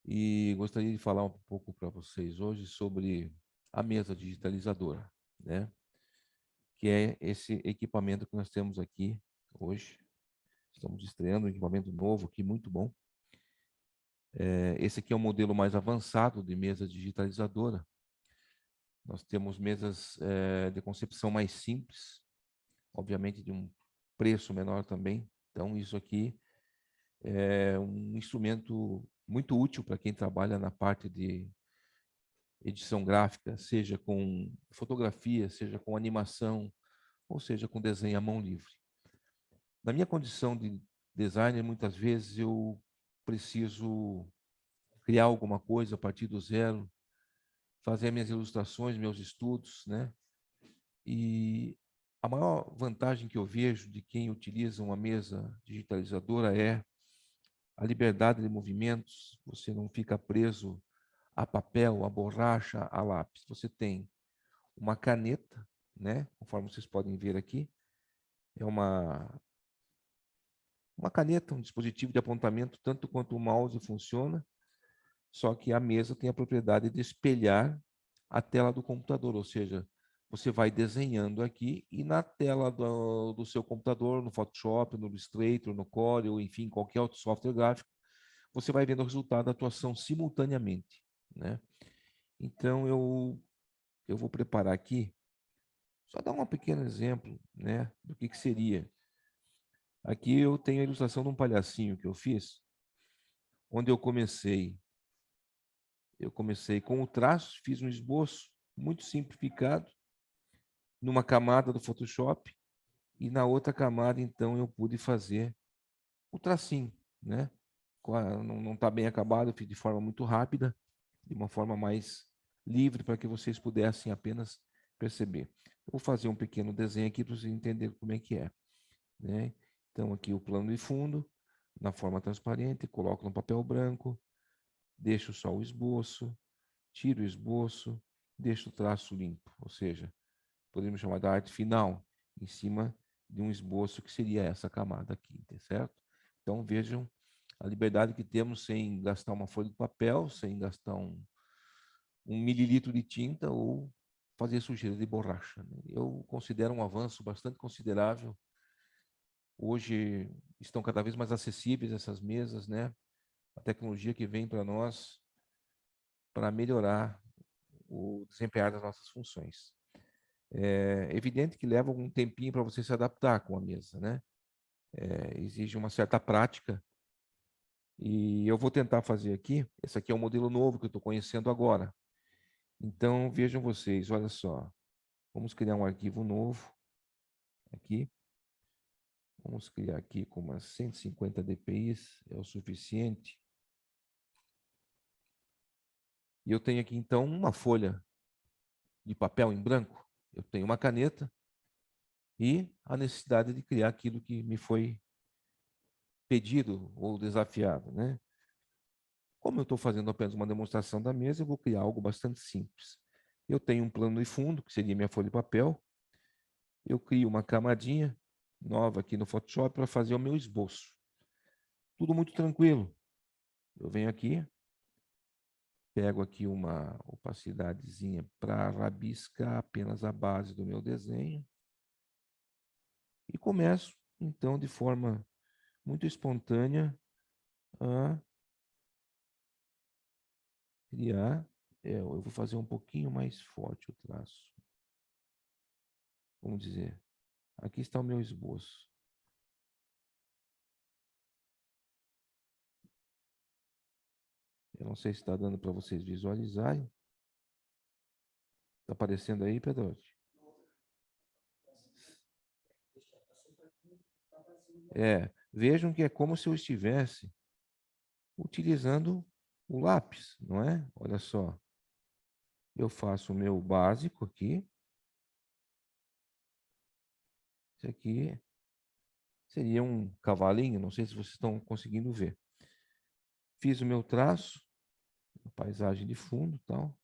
Speaker 3: e gostaria de falar um pouco para vocês hoje sobre a mesa digitalizadora, né? Que é esse equipamento que nós temos aqui hoje. Estamos estreando um equipamento novo aqui, muito bom. Esse aqui é o modelo mais avançado de mesa digitalizadora. Nós temos mesas de concepção mais simples, obviamente de um preço menor também. Então, isso aqui é um instrumento muito útil para quem trabalha na parte de edição gráfica, seja com fotografia, seja com animação, ou seja com desenho à mão livre. Na minha condição de designer, muitas vezes eu preciso criar alguma coisa a partir do zero, fazer minhas ilustrações, meus estudos, né? E a maior vantagem que eu vejo de quem utiliza uma mesa digitalizadora é a liberdade de movimentos, você não fica preso a papel, a borracha, a lápis. Você tem uma caneta, né? Conforme vocês podem ver aqui, é uma caneta, um dispositivo de apontamento, tanto quanto o mouse funciona, só que a mesa tem a propriedade de espelhar a tela do computador, ou seja, você vai desenhando aqui e na tela do seu computador, no Photoshop, no Illustrator, no Corel, enfim, qualquer outro software gráfico, você vai vendo o resultado da atuação simultaneamente, né? Então, eu vou preparar aqui, só dar um pequeno exemplo, né, do que seria. Aqui eu tenho a ilustração de um palhacinho que eu fiz, onde eu comecei com o traço, fiz um esboço muito simplificado, numa camada do Photoshop, e na outra camada, então, eu pude fazer o tracinho, né? Não está bem acabado, eu fiz de forma muito rápida, de uma forma mais livre, para que vocês pudessem apenas perceber. Eu vou fazer um pequeno desenho aqui para vocês entenderem como é que é, né? Então, aqui o plano de fundo, na forma transparente, coloco no papel branco, deixo só o esboço, tiro o esboço, deixo o traço limpo, ou seja, podemos chamar da arte final, em cima de um esboço que seria essa camada aqui, tá certo? Então, vejam a liberdade que temos sem gastar uma folha de papel, sem gastar um mililitro de tinta ou fazer sujeira de borracha, né? Eu considero um avanço bastante considerável. Hoje estão cada vez mais acessíveis essas mesas, né? A tecnologia que vem para nós para melhorar o desempenhar das nossas funções. É evidente que leva algum tempinho para você se adaptar com a mesa, né? Exige uma certa prática e eu vou tentar fazer aqui. Esse aqui é um modelo novo que eu estou conhecendo agora. Então vejam vocês, olha só. Vamos criar um arquivo novo aqui. Vamos criar aqui com umas 150 dpi, é o suficiente. E eu tenho aqui então uma folha de papel em branco. Eu tenho uma caneta e a necessidade de criar aquilo que me foi pedido ou desafiado, né? Como eu estou fazendo apenas uma demonstração da mesa, eu vou criar algo bastante simples. Eu tenho um plano de fundo, que seria minha folha de papel. Eu crio uma camadinha nova aqui no Photoshop para fazer o meu esboço. Tudo muito tranquilo. Eu venho aqui, pego aqui uma opacidadezinha para rabiscar apenas a base do meu desenho e começo, então, de forma muito espontânea a criar. Eu vou fazer um pouquinho mais forte o traço. Vamos dizer, aqui está o meu esboço. Eu não sei se está dando para vocês visualizarem. Está aparecendo aí, Pedro? Vejam que é como se eu estivesse utilizando o lápis, não é? Olha só. Eu faço o meu básico aqui. Esse aqui seria um cavalinho, não sei se vocês estão conseguindo ver. Fiz o meu traço, paisagem de fundo, tal.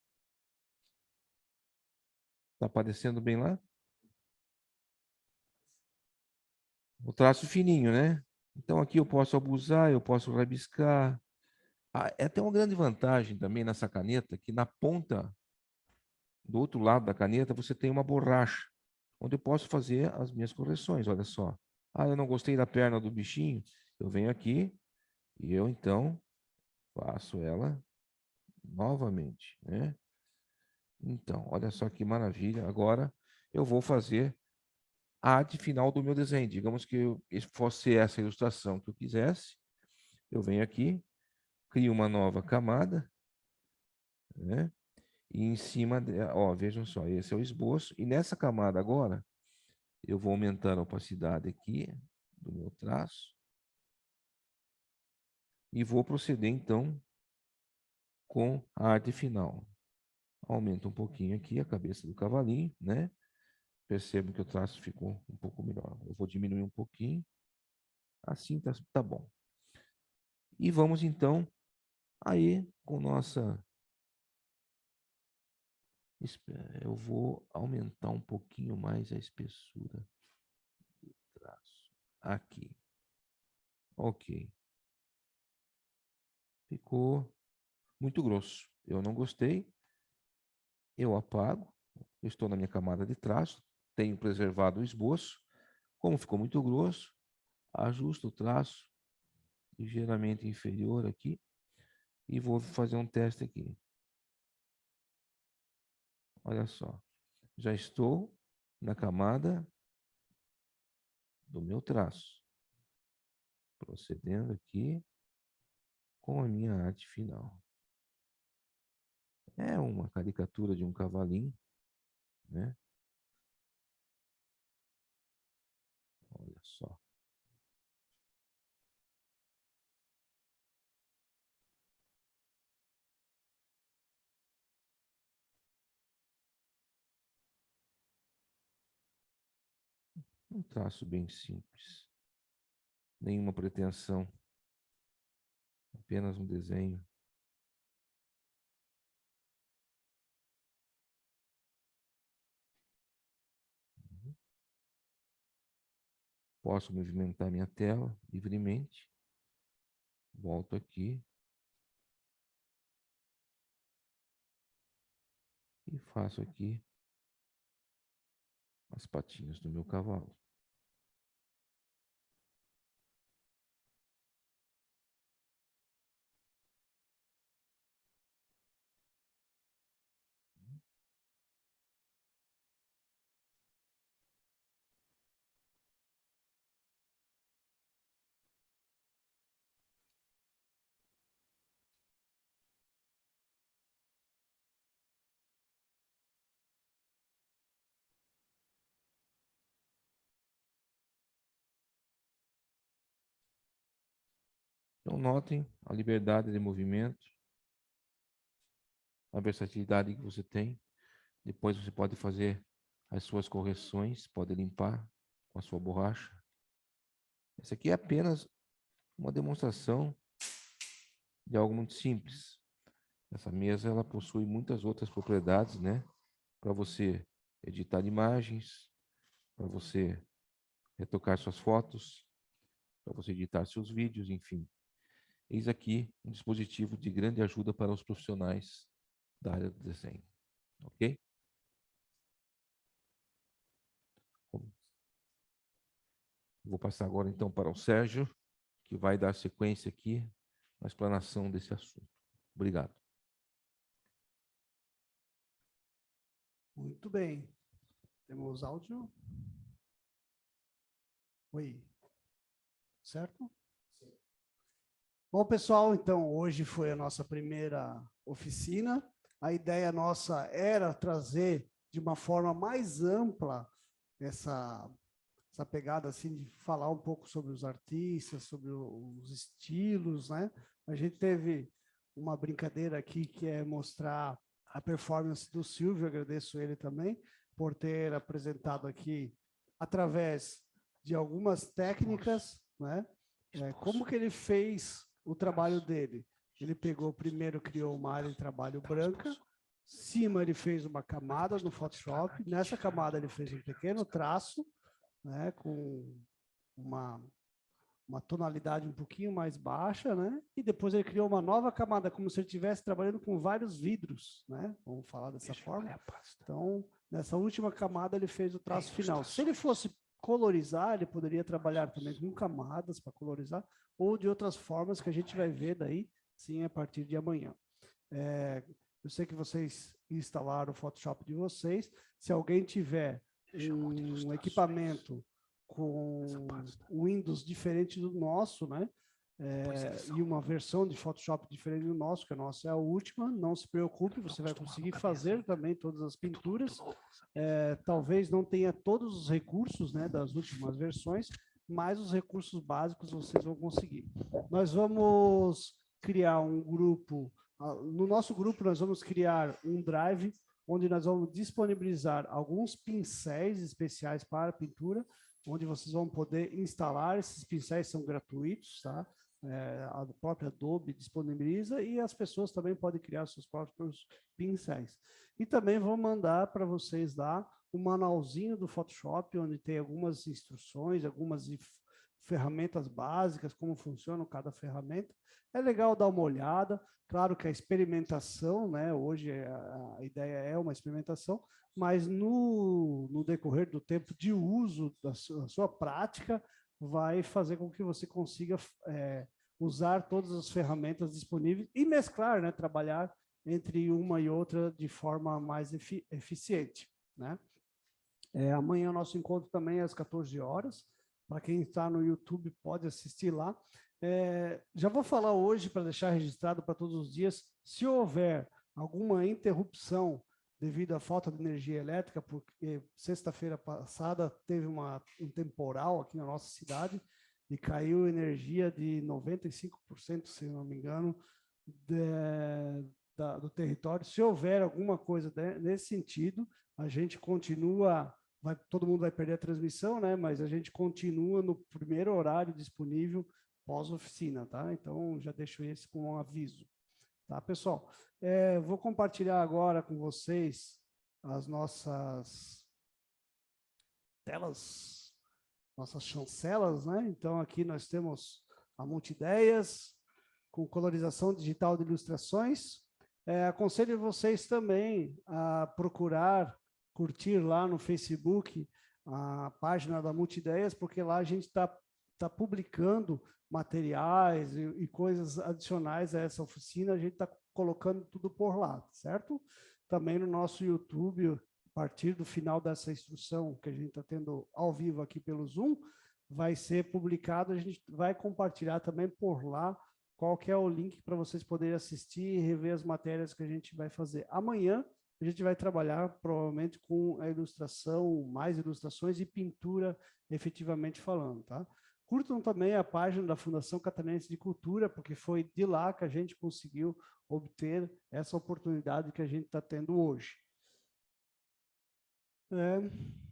Speaker 3: Está aparecendo bem lá? o traço fininho, né? Então aqui eu posso abusar, eu posso rabiscar. É até uma grande vantagem também nessa caneta, que na ponta do outro lado da caneta você tem uma borracha, onde eu posso fazer as minhas correções, olha só. Eu não gostei da perna do bichinho, eu venho aqui e eu então faço ela novamente, né? Então, olha só que maravilha. Agora eu vou fazer a arte final do meu desenho. Digamos que fosse essa ilustração que eu quisesse. Eu venho aqui, crio uma nova camada, né? E em cima, ó, vejam só, esse é o esboço. E nessa camada agora, eu vou aumentando a opacidade aqui do meu traço. E vou proceder então com a arte final. Aumento um pouquinho aqui a cabeça do cavalinho, né? Percebo que o traço ficou um pouco melhor. Eu vou diminuir um pouquinho. Assim tá bom. E vamos então aí com nossa... Eu vou aumentar um pouquinho mais a espessura do traço. Aqui. Ok. Ficou muito grosso. Eu não gostei. Eu apago. Eu estou na minha camada de traço. Tenho preservado o esboço. Como ficou muito grosso, ajusto o traço ligeiramente inferior aqui. E vou fazer um teste aqui. Olha só. Já estou na camada do meu traço. Procedendo aqui com a minha arte final. É uma caricatura de um cavalinho, né? Olha só. Um traço bem simples. Nenhuma pretensão. Apenas um desenho. Posso movimentar minha tela livremente. Volto aqui. E faço aqui as patinhas do meu cavalo. Então, notem a liberdade de movimento, a versatilidade que você tem. Depois você pode fazer as suas correções, pode limpar com a sua borracha. Essa aqui é apenas uma demonstração de algo muito simples. Essa mesa ela possui muitas outras propriedades, né? Para você editar imagens, para você retocar suas fotos, para você editar seus vídeos, enfim. Eis aqui um dispositivo de grande ajuda para os profissionais da área do desenho. Ok? Vou passar agora então para o Sérgio, que vai dar sequência aqui na explanação desse assunto. Obrigado.
Speaker 1: Muito bem. Temos áudio? Oi. Certo? Sim. Bom, pessoal, então, hoje foi a nossa primeira oficina. A ideia nossa era trazer de uma forma mais ampla essa pegada assim de falar um pouco sobre os artistas, sobre os estilos, né? A gente teve uma brincadeira aqui que é mostrar a performance do Silvio, agradeço ele também por ter apresentado aqui através de algumas técnicas, né? Como que ele fez o trabalho dele? Ele pegou primeiro, criou uma área de trabalho branca, cima ele fez uma camada no Photoshop, nessa camada ele fez um pequeno traço, né, com uma tonalidade um pouquinho mais baixa, né? E depois ele criou uma nova camada, como se ele estivesse trabalhando com vários vidros, né? Vamos falar dessa forma. Então, nessa última camada, ele fez o traço final. Se ele fosse colorizar, ele poderia trabalhar também com camadas para colorizar, ou de outras formas que a gente vai ver daí, sim, a partir de amanhã. Eu sei que vocês instalaram o Photoshop de vocês. Se alguém tiver um equipamento com Windows diferente do nosso, né? E uma versão de Photoshop diferente do nosso, que a nossa é a última, não se preocupe, você vai conseguir fazer também todas as pinturas. Talvez não tenha todos os recursos, né, das últimas versões, mas os recursos básicos vocês vão conseguir. Nós vamos criar um grupo, no nosso grupo nós vamos criar um drive, onde nós vamos disponibilizar alguns pincéis especiais para pintura, onde vocês vão poder instalar. Esses pincéis são gratuitos, tá? A própria Adobe disponibiliza e as pessoas também podem criar seus próprios pincéis. E também vou mandar para vocês lá um manualzinho do Photoshop, onde tem algumas instruções, algumas ferramentas básicas, como funciona cada ferramenta. É legal dar uma olhada. Claro que a experimentação, né? Hoje a ideia é uma experimentação, mas no decorrer do tempo de uso da sua prática, vai fazer com que você consiga usar todas as ferramentas disponíveis e mesclar, né? Trabalhar entre uma e outra de forma mais eficiente, né? Amanhã o nosso encontro também é às 14 horas. Para quem está no YouTube, pode assistir lá. Já vou falar hoje, para deixar registrado para todos os dias, se houver alguma interrupção devido à falta de energia elétrica, porque sexta-feira passada teve um temporal aqui na nossa cidade e caiu energia de 95%, se não me engano, do território. Se houver alguma coisa nesse sentido, a gente continua, todo mundo vai perder a transmissão, né? Mas a gente continua no primeiro horário disponível pós-oficina, tá? Então, já deixo esse com um aviso. Tá, pessoal? Vou compartilhar agora com vocês as nossas telas, nossas chancelas, né? Então, aqui nós temos a Multideias, com colorização digital de ilustrações. Aconselho vocês também a procurar, curtir lá no Facebook a página da Multideias, porque lá a gente está publicando materiais e coisas adicionais a essa oficina, a gente está colocando tudo por lá, certo? Também no nosso YouTube, a partir do final dessa instrução que a gente está tendo ao vivo aqui pelo Zoom, vai ser publicado, a gente vai compartilhar também por lá qual que é o link para vocês poderem assistir e rever as matérias que a gente vai fazer. Amanhã a gente vai trabalhar provavelmente com a ilustração, mais ilustrações e pintura efetivamente falando, tá? Curtam também a página da Fundação Catarinense de Cultura, porque foi de lá que a gente conseguiu obter essa oportunidade que a gente está tendo hoje.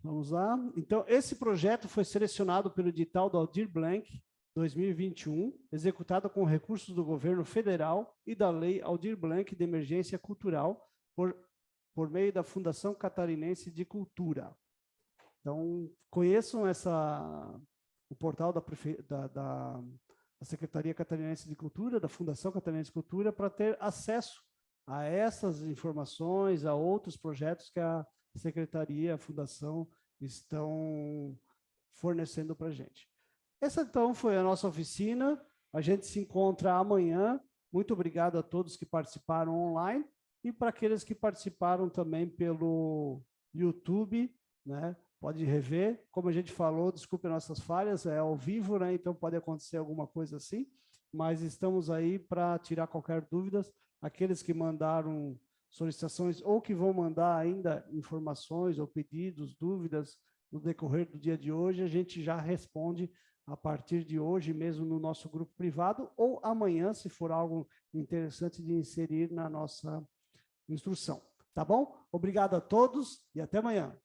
Speaker 1: Vamos lá. Então, esse projeto foi selecionado pelo edital do Aldir Blanc 2021, executado com recursos do governo federal e da Lei Aldir Blanc de Emergência Cultural, por meio da Fundação Catarinense de Cultura. Então, conheçam o portal da Secretaria Catarinense de Cultura, da Fundação Catarinense de Cultura, para ter acesso a essas informações, a outros projetos que a Secretaria, a Fundação estão fornecendo para a gente. Essa, então, foi a nossa oficina. A gente se encontra amanhã. Muito obrigado a todos que participaram online e para aqueles que participaram também pelo YouTube, né? Pode rever. Como a gente falou, desculpe nossas falhas, é ao vivo, né? Então pode acontecer alguma coisa assim, mas estamos aí para tirar qualquer dúvida. Aqueles que mandaram solicitações ou que vão mandar ainda informações ou pedidos, dúvidas no decorrer do dia de hoje, a gente já responde a partir de hoje mesmo no nosso grupo privado ou amanhã, se for algo interessante de inserir na nossa instrução. Tá bom? Obrigado a todos e até amanhã.